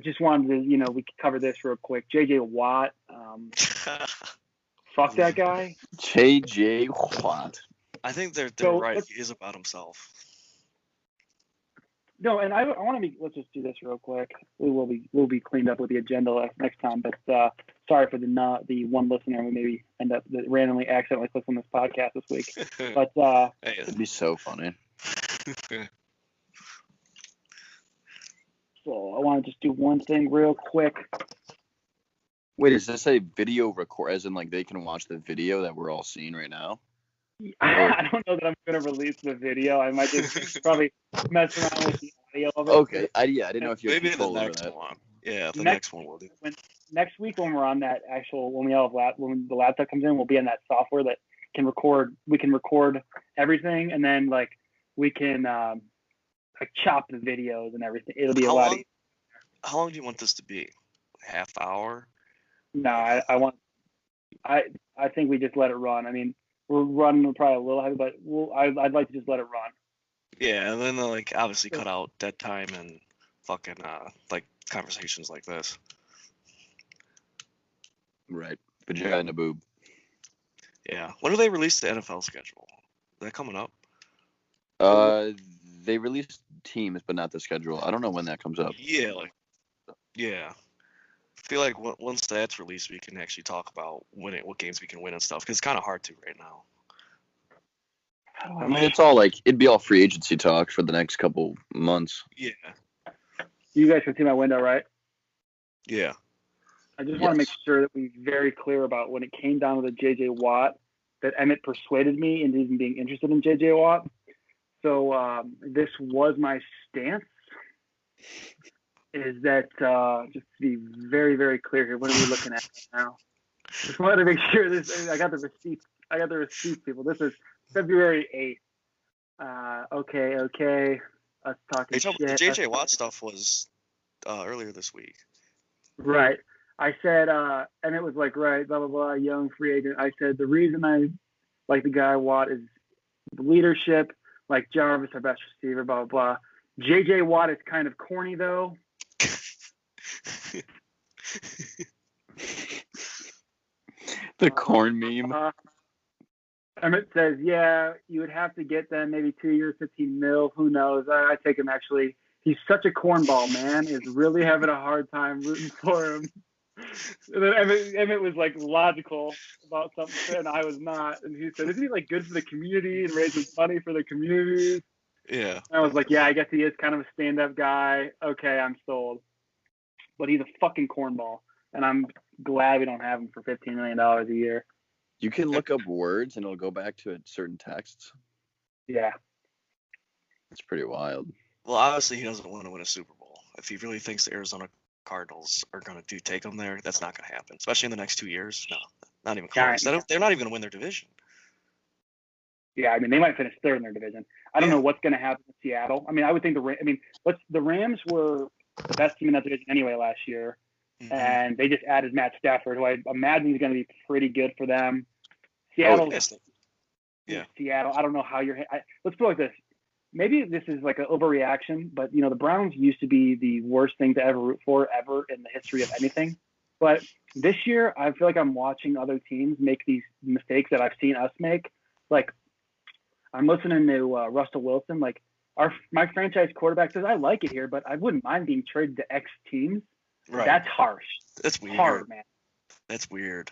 S1: just wanted to, we could cover this real quick. JJ Watt. Fuck that guy.
S3: JJ Watt.
S2: I think they're
S1: So,
S2: right. He is about himself.
S1: No, and I want to be. Let's just do this real quick. We'll be cleaned up with the agenda next time. But sorry for the one listener we maybe end up that randomly accidentally clicks on this podcast this week. But
S2: Hey,
S3: It'd be so funny.
S1: so I want to just do one thing real quick.
S3: Wait, is this a video record? As in, like, they can watch the video that we're all seeing right now?
S1: I don't know that I'm going to release the video. I might just probably mess around with the audio of it.
S3: Okay. I didn't know if you had
S2: maybe the
S3: control over
S2: next
S3: that.
S2: one. Yeah, the
S1: Next-
S2: next one will do.
S1: Next week when we're on that actual when the laptop comes in, we'll be on that software that can record. We can record everything, and then like we can like chop the videos and everything. It'll be a lot easier.
S2: How long do you want this to be? Half hour?
S1: No, I think we just let it run. I mean, we're running probably a little heavy, but I'd like to just let it run.
S2: Yeah, and then like obviously cut out dead time and fucking like conversations like this.
S3: Right. Vagina boob.
S2: Yeah. When do they release the NFL schedule? Is that coming up?
S3: They released teams, but not the schedule. I don't know when that comes up.
S2: Yeah, yeah. I feel like once that's released, we can actually talk about what games we can win and stuff. Because it's kind of hard to right now.
S3: I mean, it's all like it'd be all free agency talk for the next couple months.
S2: Yeah.
S1: You guys can see my window, right?
S2: Yeah.
S1: I just want to make sure that we're very clear about when it came down to the JJ Watt, that Emmett persuaded me into even being interested in JJ Watt. So this was my stance. Is that just to be very, very clear here? What are we looking at right now? Just wanted to make sure this. I got the receipts. People. This is February 8th. Okay. Us talking shit.
S2: The JJ Watt stuff was earlier this week.
S1: Right. I said, and it was like, right, blah, blah, blah, young free agent. I said, the reason I like the guy Watt is the leadership, like Jarvis, our best receiver, blah, blah, blah. JJ Watt is kind of corny, though.
S3: The corn meme.
S1: Emmett says, yeah, you would have to get them maybe 2 years, 15 mil. Who knows? I take him, actually. He's such a cornball, man. Is really having a hard time rooting for him. And then Emmett was like logical about something, and I was not. And he said, "Isn't he like good for the community and raising money for the community?"
S2: Yeah.
S1: And I was like, "Yeah, I guess he is kind of a stand-up guy. Okay, I'm sold." But he's a fucking cornball, and I'm glad we don't have him for $15 million a year.
S3: You can look up words and it'll go back to certain texts.
S1: Yeah.
S3: It's pretty wild.
S2: Well, obviously he doesn't want to win a Super Bowl. If he really thinks the Arizona Cardinals are going to take him there, that's not going to happen. Especially in the next 2 years. No, not even close. They're not even going to win their division.
S1: Yeah, I mean, they might finish third in their division. I don't know what's going to happen in Seattle. I mean, I would think the Rams were the best team in that division anyway last year, and they just added Matt Stafford, who I imagine is going to be pretty good for them. Seattle, Seattle. I don't know how let's put it like this. Maybe this is like an overreaction, but the Browns used to be the worst thing to ever root for ever in the history of anything. But this year, I feel like I'm watching other teams make these mistakes that I've seen us make. Like, I'm listening to Russell Wilson. Like, my franchise quarterback says, I like it here, but I wouldn't mind being traded to X teams. Right. That's harsh.
S2: That's weird.
S1: Hard, man.
S2: That's weird.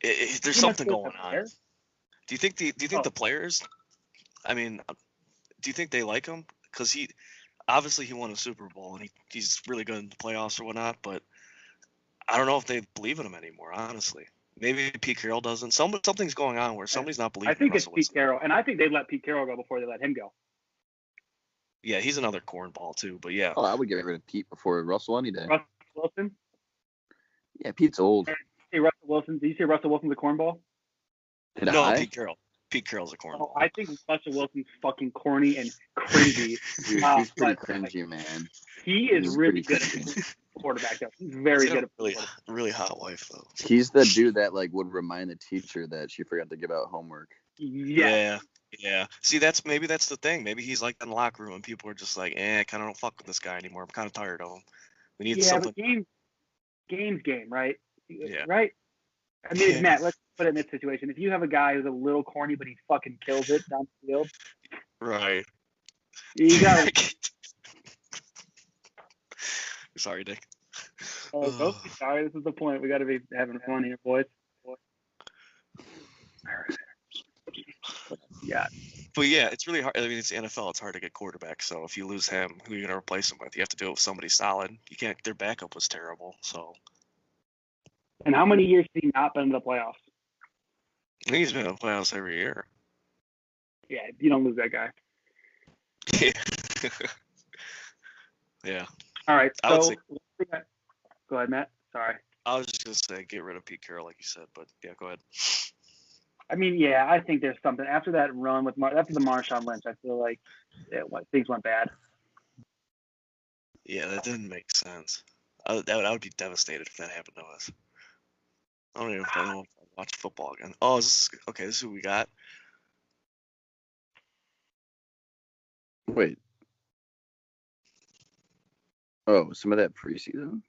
S2: There's something going on. Do you think the players? I mean, do you think they like him? Because he won a Super Bowl and he's really good in the playoffs or whatnot. But I don't know if they believe in him anymore. Honestly, maybe Pete Carroll doesn't. Something's going on where somebody's not believing.
S1: I think it's Pete Carroll, and I think they let Pete Carroll go before they let him go.
S2: Yeah, he's another cornball too. But yeah,
S3: I would get rid of Pete before Russell any day.
S1: Russell Wilson.
S3: Yeah, Pete's old.
S1: Did you say Russell Wilson's a cornball?
S2: Pete Carroll. Pete Carroll's a cornball.
S1: I think Russell Wilson's fucking corny and cringy.
S3: Dude, he's pretty cringy, man.
S1: He is really good at quarterback, though. He's very good at
S2: really hot wife, though.
S3: He's the dude that would remind the teacher that she forgot to give out homework.
S2: Yeah. See, maybe that's the thing. Maybe he's like in the locker room and people are just like, I kind of don't fuck with this guy anymore. I'm kind of tired of him. We need something.
S1: But game's game, right?
S2: Yeah.
S1: Right? I mean, Matt, let's put it in this situation. If you have a guy who's a little corny, but he fucking kills it down the field.
S2: Right.
S1: You got
S2: Sorry, Dick.
S1: Don't be sorry. This is the point. We got to be having fun here, boys. All right. Yeah.
S2: But yeah, it's really hard. I mean, it's the NFL. It's hard to get quarterbacks. So if you lose him, who are you going to replace him with? You have to do it with somebody solid. You can't. Their backup was terrible. So.
S1: And how many years has he not been in the playoffs?
S2: I think he's been in the playoffs every year.
S1: Yeah, you don't lose that guy.
S2: Yeah.
S1: All right. So go ahead, Matt. Sorry.
S2: I was just going to say get rid of Pete Carroll, like you said, but yeah, go ahead.
S1: I mean, yeah, I think there's something after that run after the Marshawn Lynch. I feel like things went bad.
S2: Yeah, that didn't make sense. I would be devastated if that happened to us. I don't even know if I watch football again. Oh, this is who we got.
S3: Wait. Oh, some of that preseason?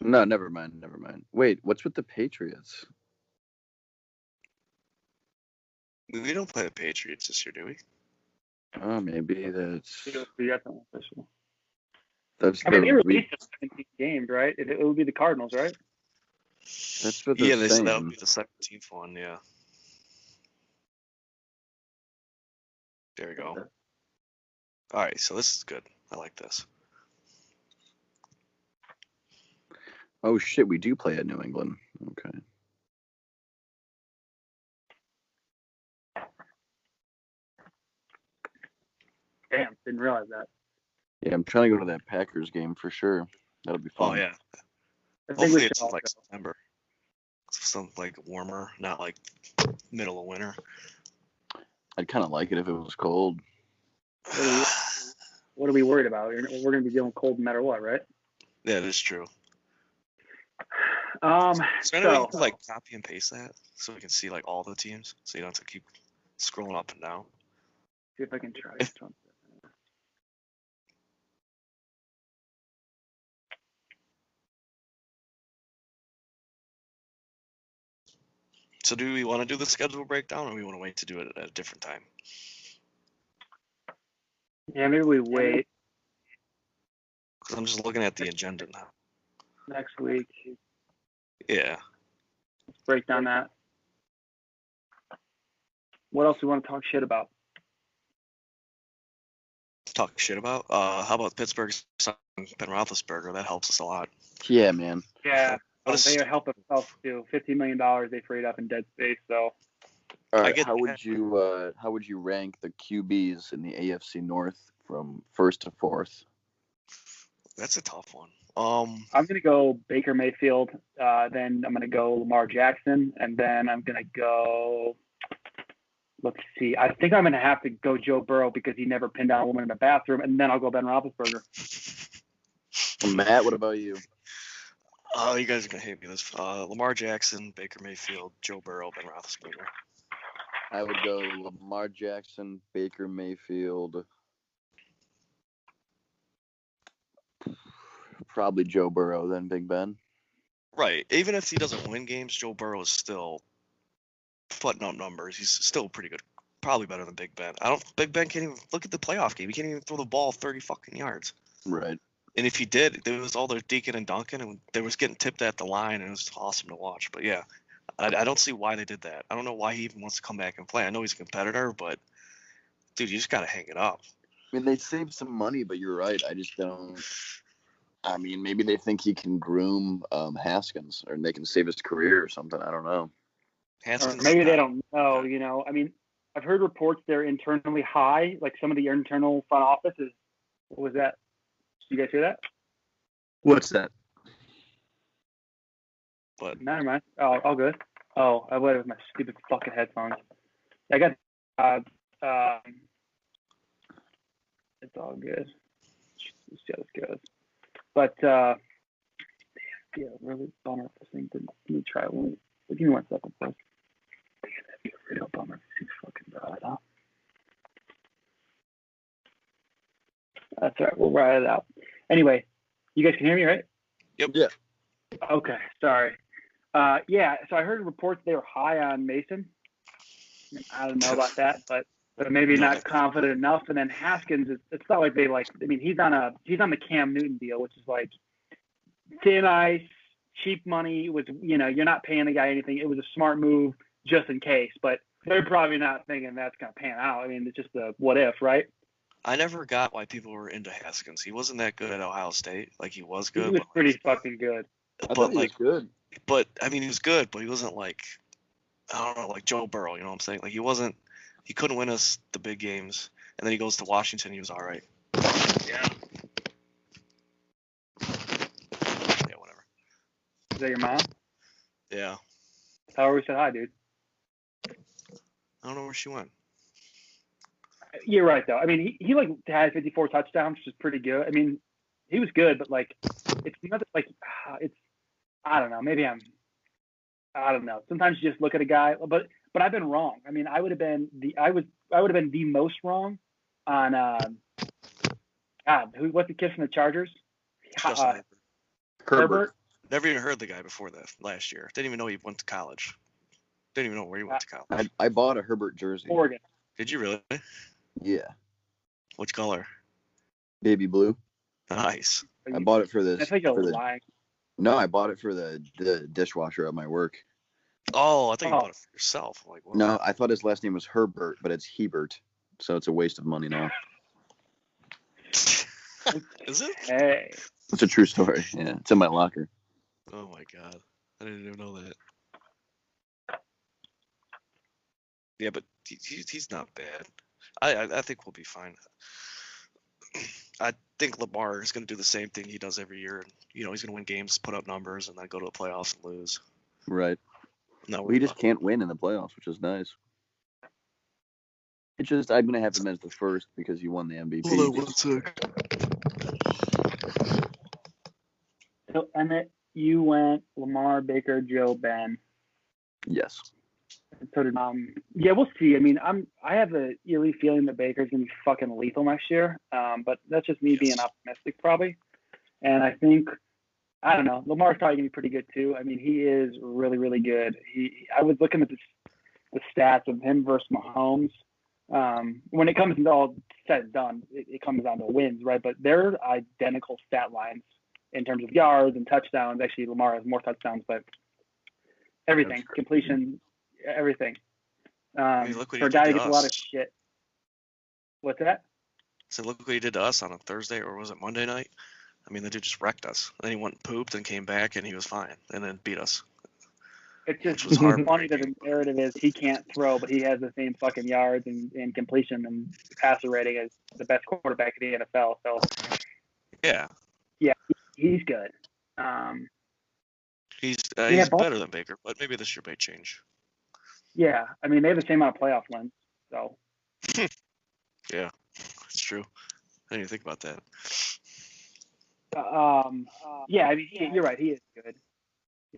S3: No, never mind. Wait, what's with the Patriots?
S2: We don't play the Patriots this year, do we?
S3: Oh, maybe that's.
S1: They released 17 games, right? It would be the Cardinals, right?
S3: That's what they're saying.
S2: So that would be the 17th one, yeah. There we go. All right, so this is good. I like this.
S3: Oh shit, we do play at New England. Okay.
S1: Damn, didn't realize that.
S3: Yeah, I'm trying to go to that Packers game for sure. That'll be fun.
S2: Oh yeah. Hopefully it's like September. Something like warmer, not like middle of winter.
S3: I'd kind of like it if it was cold.
S1: What are we worried about? We're going to be dealing cold no matter what, right?
S2: Yeah, that's true.
S1: So
S2: anyway, you can like copy and paste that so we can see like all the teams, so you don't have to keep scrolling up and down.
S1: See if I can try.
S2: So do we want to do the schedule breakdown, or we want to wait to do it at a different time?
S1: Yeah, maybe we wait.
S2: Because I'm just looking at the agenda now.
S1: Next week.
S2: Yeah.
S1: Let's break down that. What else do we want to talk shit about?
S2: Talk shit about? How about Pittsburgh's Ben Roethlisberger? That helps us a lot.
S3: Yeah, man.
S1: Yeah. They help themselves too. $50 million they freed up in dead space. So.
S3: All right. How would you rank the QBs in the AFC North from first to fourth?
S2: That's a tough one.
S1: I'm gonna go Baker Mayfield. Then I'm gonna go Lamar Jackson, and then I'm gonna go. Let's see. I think I'm gonna have to go Joe Burrow because he never pinned down a woman in the bathroom, and then I'll go Ben Roethlisberger.
S3: Matt, what about you?
S2: Oh, you guys are gonna hate me. This Lamar Jackson, Baker Mayfield, Joe Burrow, Ben Roethlisberger.
S3: I would go Lamar Jackson, Baker Mayfield, probably Joe Burrow, then Big Ben.
S2: Right. Even if he doesn't win games, Joe Burrow is still putting up numbers. He's still pretty good. Probably better than Big Ben. Big Ben can't even look at the playoff game. He can't even throw the ball 30 fucking yards.
S3: Right.
S2: And if he did, there was all their deacon and dunking, and there was getting tipped at the line, and it was awesome to watch. But yeah, I don't see why they did that. I don't know why he even wants to come back and play. I know he's a competitor, but dude, you just gotta hang it up.
S3: I mean, they saved some money, but you're right. I just don't. I mean, maybe they think he can groom Haskins, or they can save his career or something. I don't know.
S2: Haskins,
S1: Or maybe they don't know. You know, I mean, I've heard reports they're internally high. Like some of the internal front offices. What was that? Did you guys hear that?
S3: What's that?
S2: But
S1: Never mind. Oh, all good. Oh, I went with my stupid fucking headphones. I got. It's all good. Let's see how this goes. But yeah, really bummer if this thing didn't. Let me try it. Give me 1 second, please. That'd be a real bummer if this fucking died, huh? That's all right. We'll ride it out. Anyway, you guys can hear me, right?
S2: Yep.
S3: Yeah.
S1: Okay. Sorry. Yeah. So I heard reports they were high on Mason. I don't know about that, but maybe not confident enough. And then Haskins, it's not like they like. I mean, he's on the Cam Newton deal, which is like thin ice, cheap money. It was, you're not paying the guy anything. It was a smart move just in case, but they're probably not thinking that's gonna pan out. I mean, it's just a what if, right?
S2: I never got why people were into Haskins. He wasn't that good at Ohio State. Like, he was good.
S1: He was
S2: but
S1: pretty fucking good.
S3: I thought he was good.
S2: But I mean, he was good, but he wasn't like, I don't know, like Joe Burrow. You know what I'm saying? Like, he couldn't win us the big games. And then he goes to Washington. He was all right.
S1: Yeah.
S2: Yeah, whatever.
S1: Is that your mom?
S2: Yeah.
S1: Tell her we said hi, dude.
S2: I don't know where she went.
S1: You're right, though. I mean, he like had 54 touchdowns, which is pretty good. I mean, he was good, but like, it's not like it's. I don't know. Maybe I don't know. Sometimes you just look at a guy, but I've been wrong. I mean, I would have been the most wrong on what's the kid from the Chargers? Herbert.
S2: Never even heard the guy before that last year. Didn't even know he went to college. Didn't even know where he went to college.
S3: I bought a Herbert jersey.
S1: Oregon.
S2: Did you really?
S3: Yeah.
S2: Which color?
S3: Baby blue.
S2: Nice.
S3: I bought it for this.
S1: I think you're lying.
S3: No, I bought it for the dishwasher at my work.
S2: Oh, I thought you bought it for yourself. Like, what?
S3: No, I thought his last name was Herbert, but it's Hebert, so it's a waste of money now.
S2: Is it?
S1: Hey.
S3: It's a true story. Yeah, it's in my locker.
S2: Oh my god, I didn't even know that. Yeah, but he's not bad. I think we'll be fine. I think Lamar is going to do the same thing he does every year. He's going to win games, put up numbers, and then go to the playoffs and lose.
S3: Right.
S2: No,
S3: we just can't win in the playoffs, which is nice. It's just I'm going to have him as the first because you won the MVP.
S2: Hold on 1 sec.
S1: So Emmett, you went Lamar, Baker, Joe, Ben.
S3: Yes.
S1: So did yeah, we'll see. I mean, I have a eerie feeling that Baker's gonna be fucking lethal next year. But that's just me being optimistic, probably. And I think, I don't know, Lamar's probably gonna be pretty good too. I mean, he is really, really good. I was looking at the stats of him versus Mahomes. When it comes to all said and done, it comes down to wins, right? But they're identical stat lines in terms of yards and touchdowns. Actually, Lamar has more touchdowns, but everything, completion. Everything.
S2: I mean, look what
S1: for a guy who gets a lot of shit. What's that?
S2: So look what he did to us on a Thursday, or was it Monday night? I mean, the dude just wrecked us. Then he went and pooped and came back, and he was fine, and then beat us.
S1: It's just funny that the narrative is he can't throw, but he has the same fucking yards and completion and passer rating as the best quarterback in the NFL. So
S2: yeah,
S1: yeah, he's good.
S2: He's
S1: Yeah,
S2: better than Baker, but maybe this year may change.
S1: Yeah, I mean they have the same amount of playoff wins, so.
S2: Yeah, that's true. I didn't even think about that.
S1: Yeah, I mean you're right. He is good.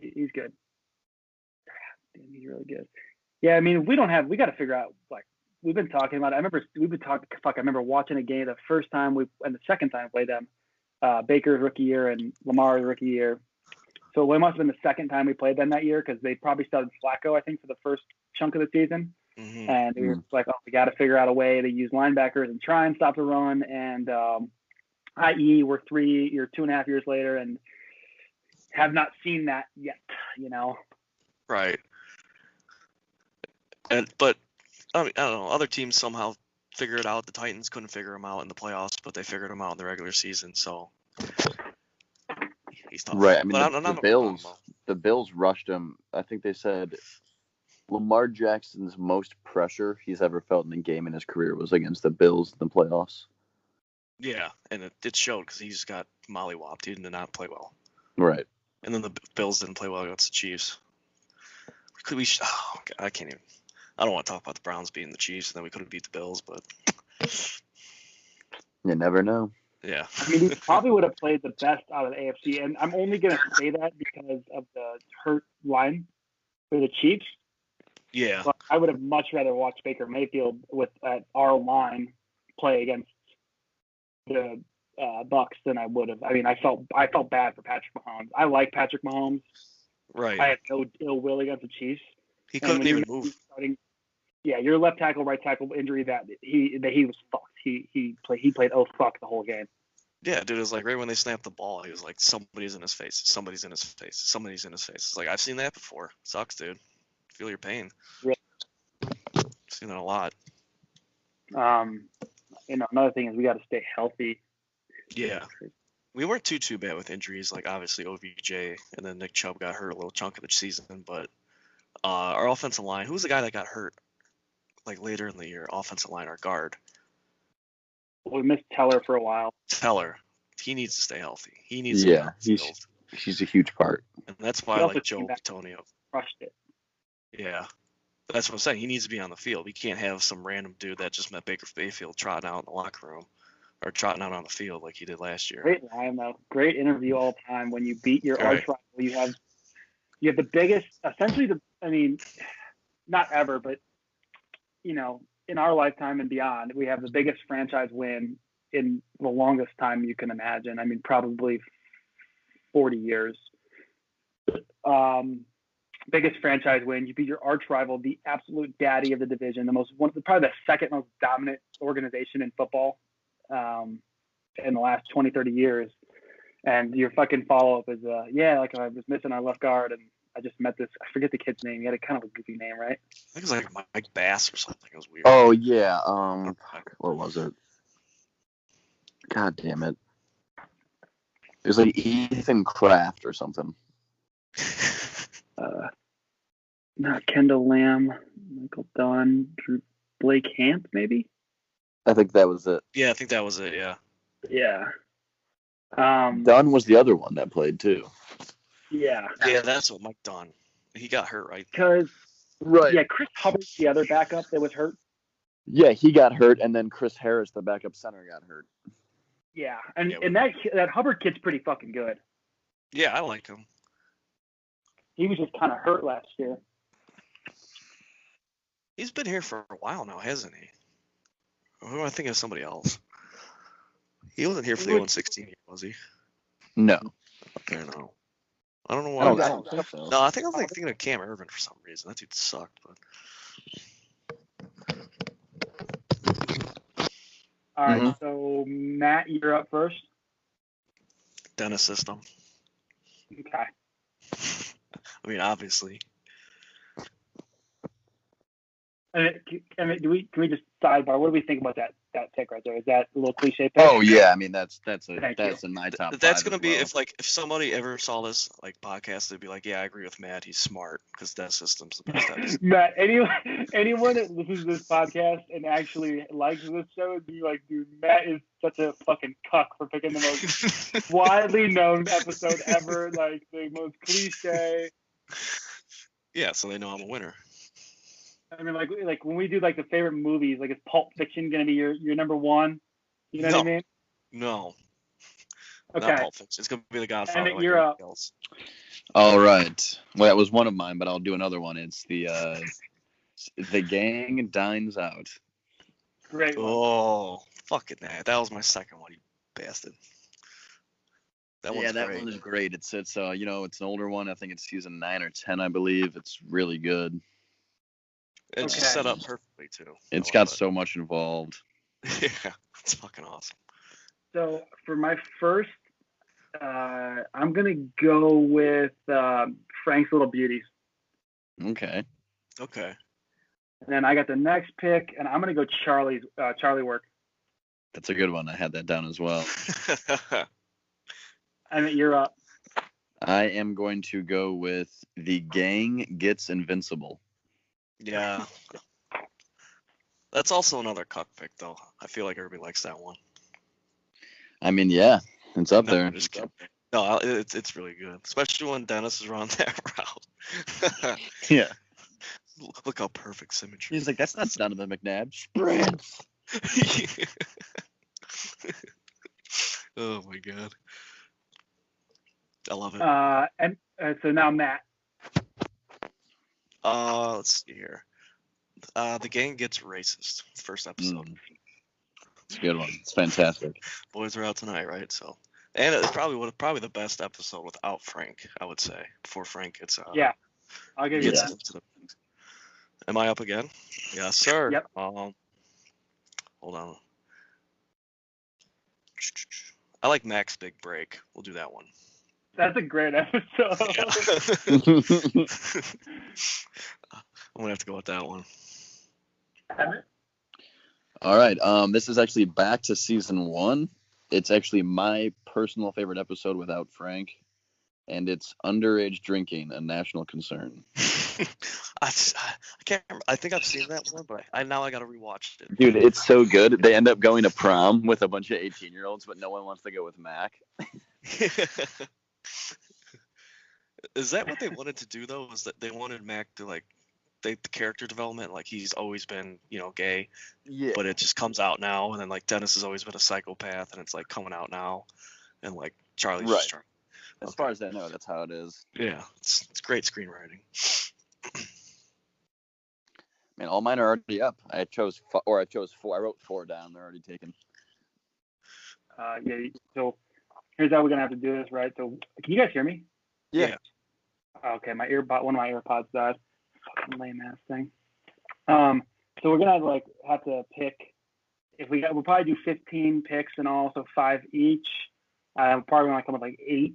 S1: He's good. Damn, he's really good. Yeah, I mean we got to figure out like we've been talking about it. I remember watching a game the first time and the second time we played them, Baker's rookie year and Lamar's rookie year. So it must have been the second time we played them that year because they probably started Flacco, I think, for the first chunk of the season.
S2: Mm-hmm.
S1: And it was like, oh, we got to figure out a way to use linebackers and try and stop the run. And i.e., we're 2.5 years later and have not seen that yet,
S2: Right. But I don't know. Other teams somehow figure it out. The Titans couldn't figure them out in the playoffs, but they figured them out in the regular season. So he's tough.
S3: Right. I mean,
S2: But
S3: the Bills rushed him. I think they said Lamar Jackson's most pressure he's ever felt in a game in his career was against the Bills in the playoffs.
S2: Yeah, and it showed because he just got mollywopped. He did not play well.
S3: Right.
S2: And then the Bills didn't play well against the Chiefs. I can't even. I don't want to talk about the Browns beating the Chiefs, and then we could have beat the Bills, but
S3: You never know.
S2: yeah.
S1: I mean, he probably would have played the best out of the AFC, and I'm only going to say that because of the hurt line for the Chiefs.
S2: Yeah.
S1: But I would have much rather watched Baker Mayfield at our line play against the Bucks than I would have. I mean, I felt bad for Patrick Mahomes. I like Patrick Mahomes.
S2: Right.
S1: I have no ill will against the Chiefs.
S2: He couldn't even move.
S1: Your left tackle, right tackle injury that he was fucked. He played fuck the whole game.
S2: Yeah, dude, it was like right when they snapped the ball, he was like, somebody's in his face, somebody's in his face, somebody's in his face. It's like, I've seen that before. Sucks, dude. Feel your pain.
S1: Yeah.
S2: I've seen that a lot.
S1: Another thing is we got to stay healthy.
S2: Yeah. We weren't too bad with injuries, like obviously OBJ, and then Nick Chubb got hurt a little chunk of the season, but our offensive line, who was the guy that got hurt like later in the year? Offensive line, our guard.
S1: We missed Teller for a while.
S2: Teller, he needs to stay healthy. He needs to be on the field.
S3: He's a huge part.
S2: And that's why I like Joe Bitonio.
S1: Crushed it.
S2: Yeah. That's what I'm saying. He needs to be on the field. We can't have some random dude that just met Baker Mayfield trotting out in the locker room or trotting out on the field like he did last year.
S1: Great line, though. Great interview all the time. When you beat your arch rival, you have the biggest, essentially not ever, but, in our lifetime and beyond, we have the biggest franchise win in the longest time you can imagine. I mean, probably 40 years. Biggest franchise win. You beat your arch rival, the absolute daddy of the division, probably the second most dominant organization in football in the last 20, 30 years. And your fucking follow-up is, I was missing our left guard, and I just met this. I forget the kid's name. He had a kind of a goofy name, right?
S2: I think it was like Mike Bass or something. It was weird.
S3: Oh yeah. What was it? God damn it! It was like Ethan Kraft or something.
S1: Not Kendall Lamb, Michael Dunn, Blake Hamp, maybe.
S3: I think that was it.
S2: Yeah, I think that was it. Yeah.
S1: Yeah.
S3: Dunn was the other one that played too.
S1: Yeah.
S2: Yeah, that's what Mike Dunn. He got hurt, right?
S1: Yeah, Chris Hubbard's the other backup that was hurt.
S3: Yeah, he got hurt, and then Chris Harris, the backup center, got hurt.
S1: Yeah, and that Hubbard kid's pretty fucking good.
S2: Yeah, I like him.
S1: He was just kind of hurt last year.
S2: He's been here for a while now, hasn't he? Who am I thinking of? Somebody else. He wasn't here for the 0-16 year, was he?
S3: No.
S2: Okay, no. I don't know why.
S3: I don't think so.
S2: No, I think I was thinking of Cam Irvin for some reason. That dude sucked. But
S1: All right, so Matt, you're up first.
S2: Dennis system.
S1: Okay.
S2: I mean, obviously.
S1: Can we just sidebar? What do we think about that pick right there? Is that a little cliche pick?
S3: Oh yeah, I mean that's
S1: Thank
S3: in my top
S2: That's
S3: 5
S2: gonna
S3: as
S2: be
S3: well.
S2: if somebody ever saw this like podcast, they'd be like, yeah, I agree with Matt. He's smart because that system's the best episode.
S1: Matt, anyone that listens to this podcast and actually likes this show would be like, dude, Matt is such a fucking cuck for picking the most widely known episode ever, like the most cliche.
S2: Yeah, so they know I'm a winner.
S1: I mean, like when we do like the favorite movies, like is Pulp Fiction gonna be your number one? You know what I mean?
S2: No.
S1: Okay.
S2: Not Pulp Fiction. It's gonna be The Godfather.
S1: Emmett,
S2: like
S1: you're up.
S2: Else.
S3: All right. Well, that was one of mine, but I'll do another one. It's the Gang Dines Out.
S1: Great one.
S2: Oh, fucking that! That was my second one, you bastard. That one's
S3: that
S2: great.
S3: one is great. It's it's an older one. I think it's season 9 or 10, I believe. It's really good.
S2: It's
S1: Okay.
S2: set up perfectly too.
S3: It's got so much involved.
S2: Yeah, it's fucking awesome.
S1: So for my first, I'm gonna go with Frank's Little Beauties,
S3: Okay.
S2: Okay.
S1: and then I got the next pick, and I'm gonna go Charlie Work.
S3: That's a good one. I had that down as well.
S1: I mean, you're up.
S3: I am going to go with The Gang Gets Invincible.
S2: Yeah. That's also another cuck pick, though. I feel like everybody likes that one.
S3: I mean, yeah, it's up
S2: No,
S3: there.
S2: I'm just kidding. No, it's really good, especially when Dennis is running that route.
S3: Yeah.
S2: Look how perfect symmetry.
S3: He's like, that's not Donovan McNabb. Sprints.
S2: Oh my god. I love it.
S1: And so now Matt.
S2: Let's see here. The Gang Gets Racist. First episode.
S3: It's a good one. It's fantastic.
S2: Boys are out tonight, right? So, and it's probably the best episode without Frank, I would say. Before Frank gets
S1: Yeah, I'll give you
S2: gets
S1: that.
S2: into the. Am I up again? Yes, sir.
S1: Yep.
S2: Hold on. I like Mac's Big Break. We'll do that one.
S1: That's a great episode.
S2: I'm gonna have to go with that one.
S3: All right. This is actually back to season 1. It's actually my personal favorite episode without Frank, and it's Underage Drinking, a National Concern.
S2: I can't remember. I think I've seen that one, but I gotta rewatch it.
S3: Dude, it's so good. They end up going to prom with a bunch of 18-year-olds, but no one wants to go with Mac.
S2: Is that what they wanted to do though? Was that they wanted Mac to like the character development, like he's always been, gay,
S3: Yeah.
S2: but it just comes out now, and then like Dennis has always been a psychopath, and it's like coming out now, and like Charlie's
S3: Right.
S2: just trying.
S3: As far as I know, that's how it is.
S2: Yeah, it's great screenwriting.
S3: Man, all mine are already up. I chose 4. I wrote 4 down. They're already taken.
S1: Yeah. So here's how we're gonna have to do this, right? So can you guys hear me?
S2: Yeah.
S1: Okay, one of my AirPods died. Fucking lame ass thing. So we're gonna have to pick. We'll probably do 15 picks and all, so 5 each. We're probably gonna come with 8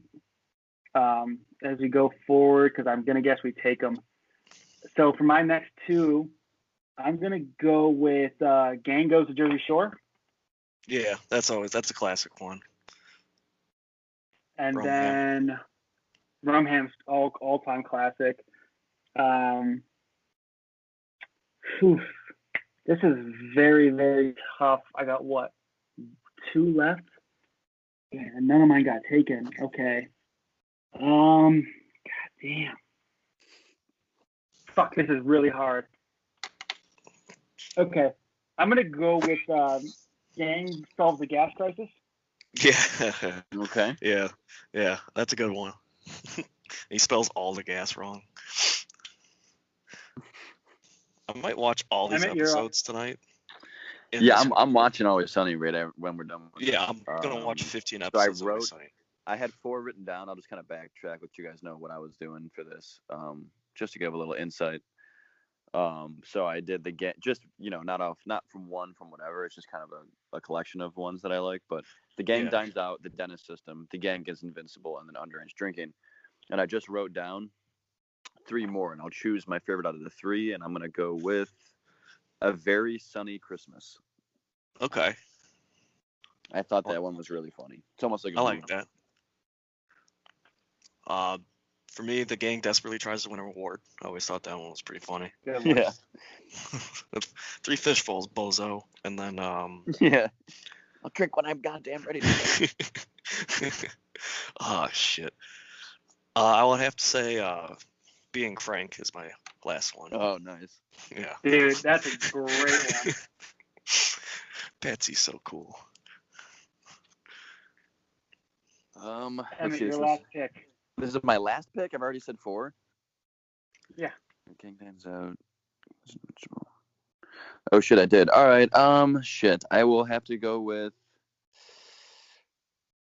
S1: as we go forward, because I'm gonna guess we take them. So for my next 2, I'm gonna go with Gang Goes to Jersey Shore.
S2: Yeah, that's a classic one.
S1: And
S2: Rumham.
S1: then Rumham's all-time classic. This is very, very tough. I got 2 left? Yeah, none of mine got taken. Okay. God damn. Fuck, this is really hard. Okay. I'm gonna go with Gang Solves the Gas Crisis.
S2: Yeah.
S3: Okay.
S2: Yeah, that's a good one. He spells all the gas wrong. I might watch all these episodes tonight.
S3: Yeah, I'm watching Always Sunny right when we're done.
S2: Yeah, I'm gonna watch 15
S3: So
S2: episodes. of Always Sunny.
S3: I had 4 written down. I'll just kind of backtrack, let you guys know what I was doing for this, just to give a little insight. So I did not from one from whatever. It's just kind of a collection of ones that I like. But the Gang Dines Out, the Dennis System, the Gang Gets Invincible, and then Underage Drinking. And I just wrote down 3 more, and I'll choose my favorite out of the 3, and I'm gonna go with A Very Sunny Christmas.
S2: Okay.
S3: I thought that one was really funny. It's almost like a
S2: I like
S3: movie.
S2: that. For me, the gang desperately tries to win a reward. I always thought that one was pretty funny.
S3: Yeah.
S2: 3 fishbowls, bozo, and then
S3: Yeah. I'll drink when I'm goddamn ready to.
S2: oh shit. I would have to say Being Frank is my last one.
S3: Oh, nice.
S2: Yeah.
S1: Dude, that's a great one.
S2: Patsy's so cool.
S3: Let's
S1: Emmett,
S3: see,
S1: your last pick.
S3: This is my last pick. I've already said 4.
S1: Yeah.
S3: Gang times out. Oh shit, I did. All right. Shit. I will have to go with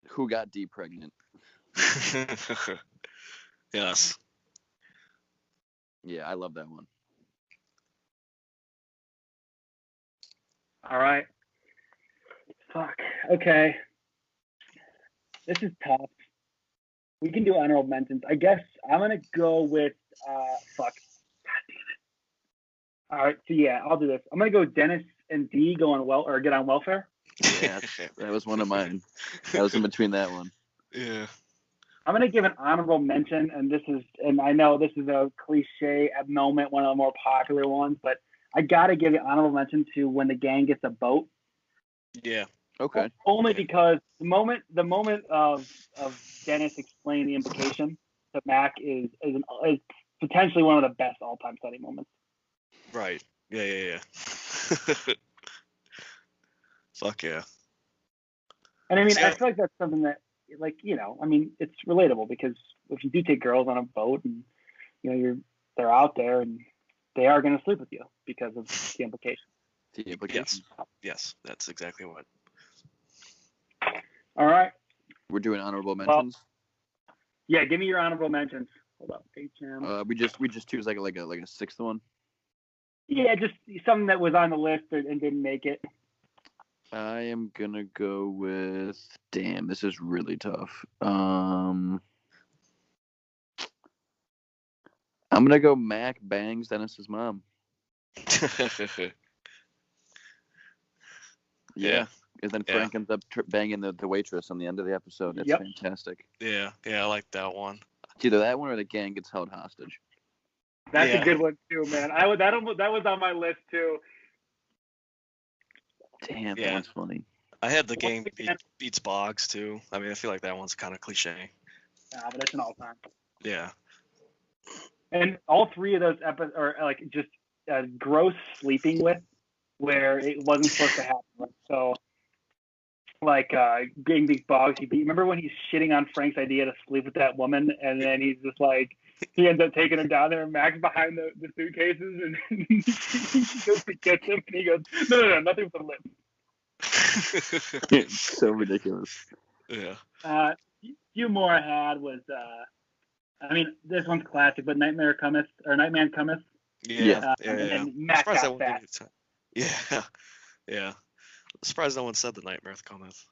S3: Who Got Dee Pregnant.
S2: Yes.
S3: Yeah, I love that one.
S1: All right. Fuck. Okay. This is tough. We can do honorable mentions. I guess I'm gonna go with fuck. God damn it. All right. So yeah, I'll do this. I'm gonna go Dennis and D get on welfare.
S3: Yeah, that was one of mine. I was in between that one.
S2: Yeah.
S1: I'm gonna give an honorable mention, and I know this is a cliche moment, one of the more popular ones, but I gotta give an honorable mention to when the gang gets a boat.
S2: Yeah.
S3: Okay.
S1: Only because the moment of Dennis explaining the implication to Mac is potentially one of the best all-time study moments.
S2: Right. Yeah. Fuck yeah.
S1: And I mean,
S2: See,
S1: I feel like that's something that, like, I mean, it's relatable because if you do take girls on a boat and they're out there and they are going to sleep with you because of the implication.
S3: The implications.
S2: Yes, that's exactly what.
S1: All right.
S3: We're doing honorable mentions.
S1: Yeah, give me your honorable mentions. Hold up, HM.
S3: We just choose like a sixth one.
S1: Yeah, just something that was on the list and didn't make it.
S3: I am gonna go with. Damn, this is really tough. I'm gonna go Mac bangs Dennis's mom. Yeah. And then Frank ends up banging the waitress on the end of the episode. That's fantastic.
S2: Yeah, I like that one.
S3: It's either that one or the gang gets held hostage.
S1: That's a good one too, man. That was on my list too.
S3: Damn, that one's funny.
S2: I had the gang beats Boggs too. I mean, I feel like that one's kind of cliche.
S1: Nah, but that's an all-time.
S2: Yeah.
S1: And all 3 of those episodes are like just gross sleeping with, where it wasn't supposed to happen. Right? So, like getting these Boggs, remember when he's shitting on Frank's idea to sleep with that woman, and then he's just like, he ends up taking her down there, and Mac's behind the suitcases, and he goes to kiss him, and he goes, no, nothing but lips.
S3: It's so ridiculous.
S2: Yeah.
S1: Few more I had was, I mean, this one's classic, but Nightman Cometh.
S2: Yeah.
S1: And Mac got fat.
S2: Yeah. Surprised no one said the Nightmare Cometh.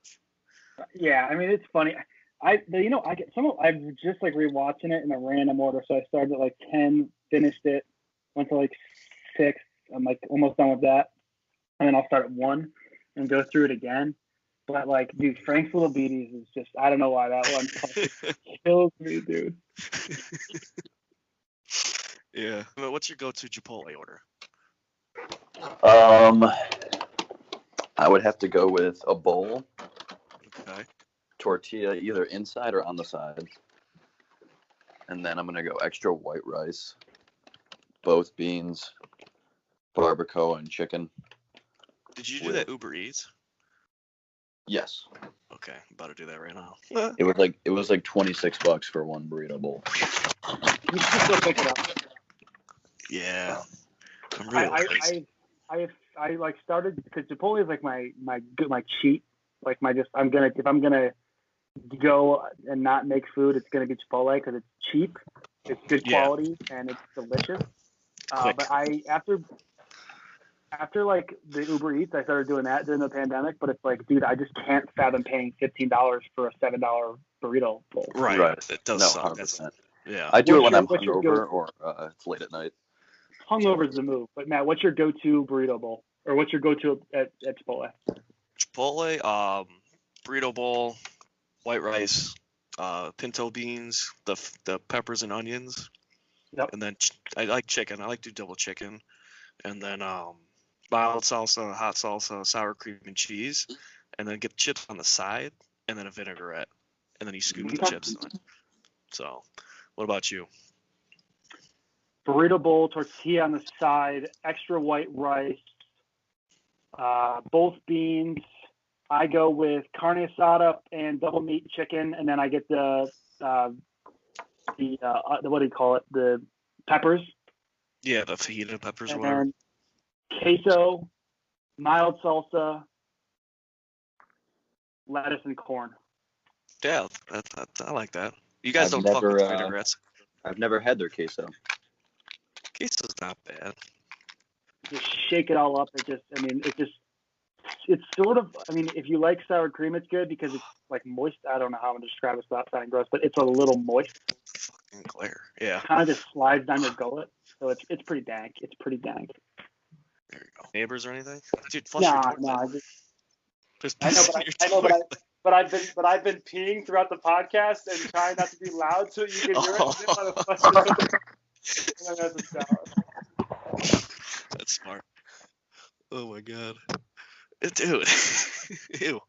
S1: Yeah, I mean, it's funny. I just like rewatching it in a random order. So I started at like 10, finished it, went to like 6. I'm like almost done with that, and then I'll start at 1 and go through it again. But like, dude, Frank's Little Beaties is just, I don't know why that one kills me, dude.
S2: Yeah. But what's your go-to Chipotle order?
S3: I would have to go with a bowl.
S2: Okay.
S3: Tortilla either inside or on the side. And then I'm going to go extra white rice, both beans, barbacoa, and chicken.
S2: Did you do that Uber Eats?
S3: Yes.
S2: Okay, I'm about to do that right now.
S3: It was like $26 for one burrito bowl.
S1: You should still pick it up.
S2: Yeah. I'm really
S1: I like started because Chipotle is like my cheat. Like if I'm gonna go and not make food, it's gonna be Chipotle because it's cheap, it's good quality, and it's delicious. But after like the Uber Eats, I started doing that during the pandemic. But it's like, dude, I just can't fathom paying $15 for a $7 burrito bowl.
S2: Right. It does
S3: no,
S2: suck.
S3: 100%.
S2: Yeah.
S3: I do it when I'm hungover or it's late at night.
S1: hungover is the move. But Matt, what's your go-to burrito bowl, or what's your go-to at Chipotle?
S2: Chipotle, burrito bowl, white rice, pinto beans, the peppers and onions.
S1: Yep.
S2: And then I like chicken. I like to do double chicken. And then mild salsa, hot salsa, sour cream and cheese. And then get the chips on the side, and then a vinaigrette. And then you scoop the chips in it. So, what about you?
S1: Burrito bowl, tortilla on the side, extra white rice, both beans. I go with carne asada and double meat chicken, and then I get the what do you call it? The peppers.
S2: Yeah, the fajita peppers or
S1: And
S2: whatever.
S1: then queso, mild salsa, lettuce, and corn.
S2: Yeah, I like that. You guys
S3: I've
S2: don't fuck with
S3: never,
S2: vinaigrettes.
S3: I've never had their queso.
S2: Queso's not bad.
S1: Just shake it all up. It's sort of, if you like sour cream, it's good because it's like moist. I don't know how I'm gonna describe it without sounding gross, but it's a little moist.
S2: Fucking glare. Yeah.
S1: Kind of just slides down your gullet, so it's pretty dank. It's pretty dank.
S2: There you go. Neighbors or anything? Dude, flush your toilet.
S1: No,
S2: Just
S1: I know,
S2: piss in your toilet.
S1: but I've been peeing throughout the podcast and trying not to be loud so you can hear it.
S2: That's smart. Oh my god. Dude. Ew.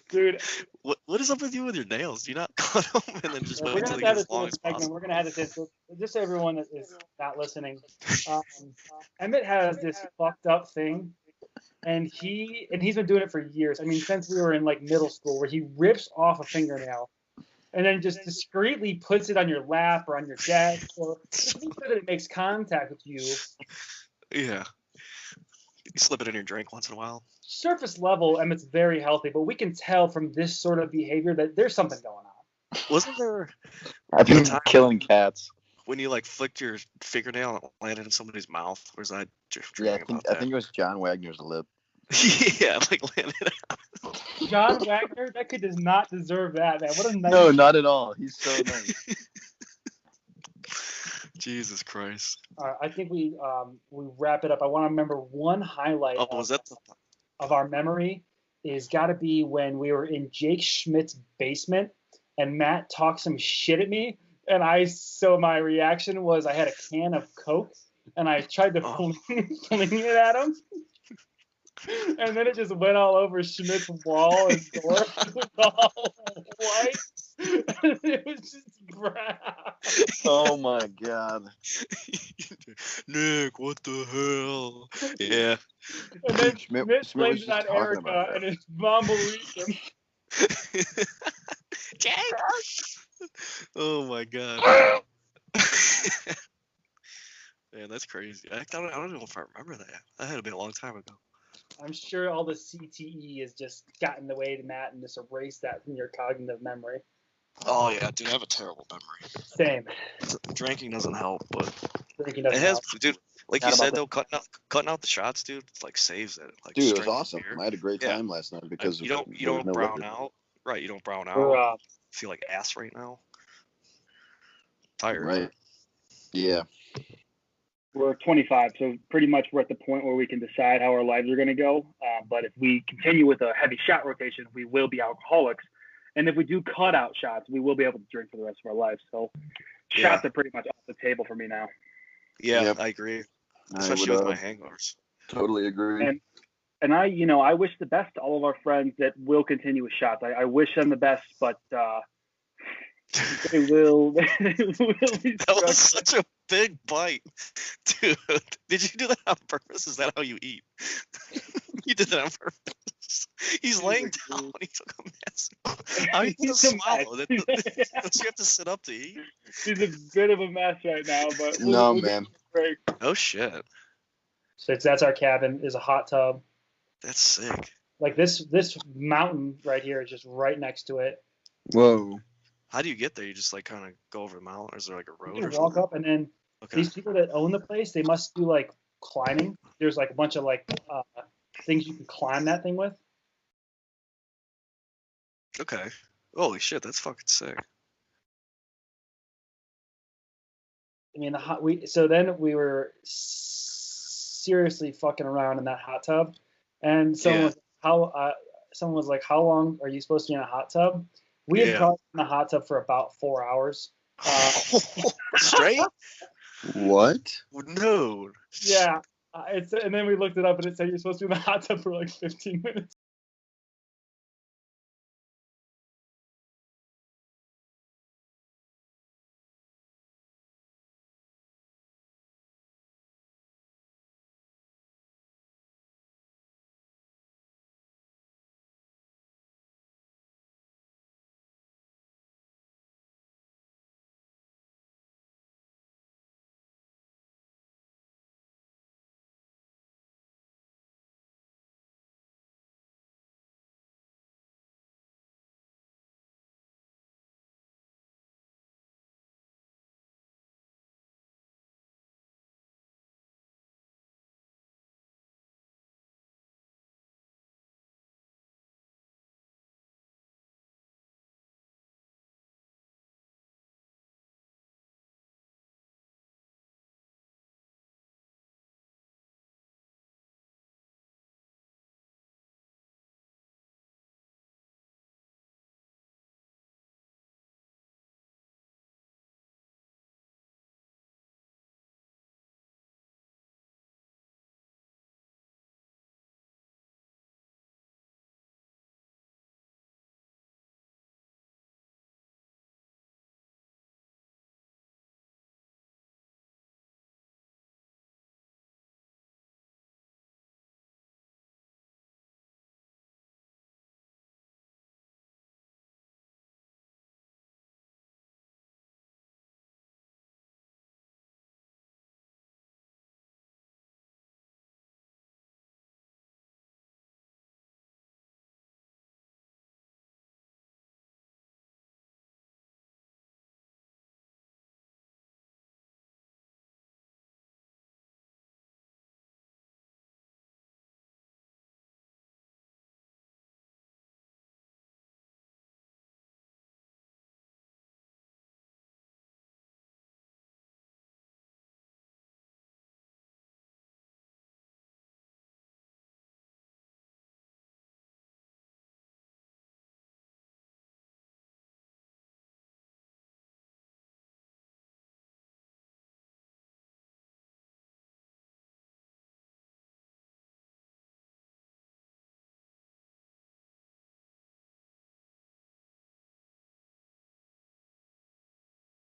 S1: Dude,
S2: What is up with you with your nails? Do you not cut them and then just
S1: we're
S2: wait
S1: gonna
S2: until they
S1: have
S2: get as
S1: this
S2: long
S1: little
S2: as
S1: segment.
S2: possible?
S1: We're gonna have this just so everyone that is not listening. Emmett has this fucked up thing, and he's been doing it for years. Since we were in like middle school, where he rips off a fingernail and then just discreetly puts it on your lap or on your desk, or just make sure that it makes contact with you.
S2: Yeah. You slip it in your drink once in a while.
S1: Surface level, Emmett's very healthy, but we can tell from this sort of behavior that there's something going on.
S2: Wasn't there
S3: I've been killing cats.
S2: when you like flicked your fingernail and it landed in somebody's mouth? Or was I
S3: Yeah,
S2: dreaming
S3: I think it was John Wagner's lip.
S2: Yeah, like landed out.
S1: John Wagner, that kid does not deserve that, man. What a nice.
S3: No, not at all. He's so nice.
S2: Jesus Christ.
S1: I think we wrap it up. I want to remember one highlight
S2: Was that
S1: of our memory is got to be when we were in Jake Schmidt's basement and Matt talked some shit at me, and my reaction was I had a can of Coke and I tried to fling it at him. And then it just went all over Schmidt's wall and door. It was all white. And it was just brown.
S3: Oh my god.
S2: Nick, what the hell? Yeah.
S1: And then
S3: Schmidt
S1: Schmidt blamed
S3: was
S1: it on
S3: just talking
S1: Erica,
S3: about that.
S1: and his mom believed him.
S2: Jake! Oh my god. Man, that's crazy. I don't know if I remember that. That had to be a long time ago.
S1: I'm sure all the CTE has just gotten in the way to Matt and just erased that from your cognitive memory.
S2: Oh yeah, dude, I have a terrible memory.
S1: Same.
S2: Drinking doesn't help, but
S1: Drinking
S2: it
S1: doesn't
S2: has,
S1: help.
S2: dude. Like
S3: Not
S2: you said
S3: about
S2: though, cutting out the shots, dude, like saves it. Like
S3: Dude,
S2: just
S3: it was
S2: drinking
S3: awesome.
S2: beer.
S3: I had a great
S2: Yeah.
S3: time last night because
S2: you
S3: there
S2: don't
S3: was no
S2: brown
S3: liquor.
S2: out. Right, you don't brown out.
S1: We're,
S2: Feel like ass right now. Tired.
S3: Right. Yeah.
S1: we're 25, so pretty much we're at the point where we can decide how our lives are going to go. But if we continue with a heavy shot rotation, we will be alcoholics. And if we do cut out shots, we will be able to drink for the rest of our lives. So shots are pretty much off the table for me now.
S2: Yeah,
S3: Yep.
S2: I agree.
S3: I
S2: Especially
S3: would,
S2: with my hangovers.
S3: Totally agree.
S1: And I wish the best to all of our friends that will continue with shots. I wish them the best, but they will be
S2: That was
S1: struggling.
S2: such a big bite, dude. Did you do that on purpose? Is that how you eat? You did that on purpose. He's laying down. He took a massive. How are you gonna
S1: He's a
S2: swallow?
S1: mess.
S2: Don't you have to sit up to eat?
S1: He's a bit of a mess right now, but
S3: No,
S1: we'll
S3: man.
S1: break.
S2: Oh shit,
S1: So that's our cabin. Is a hot tub.
S2: that's sick.
S1: Like this mountain right here is just right next to it.
S3: Whoa.
S2: How do you get there? You just like kind of go over the mountain, or is there like a road
S1: You
S2: or
S1: can walk
S2: something?
S1: up, and then
S2: Okay.
S1: these people that own the place, they must do like climbing. There's like a bunch of like things you can climb that thing with.
S2: Okay. Holy shit, that's fucking sick.
S6: mean, so then we were seriously fucking around in that hot tub, and someone was like, "How long are you supposed to be in a hot tub?" We had probably been in the hot tub for about 4 hours.
S2: Straight?
S3: What?
S2: No.
S6: Yeah. And then we looked it up, and it said you're supposed to be in the hot tub for like 15 minutes.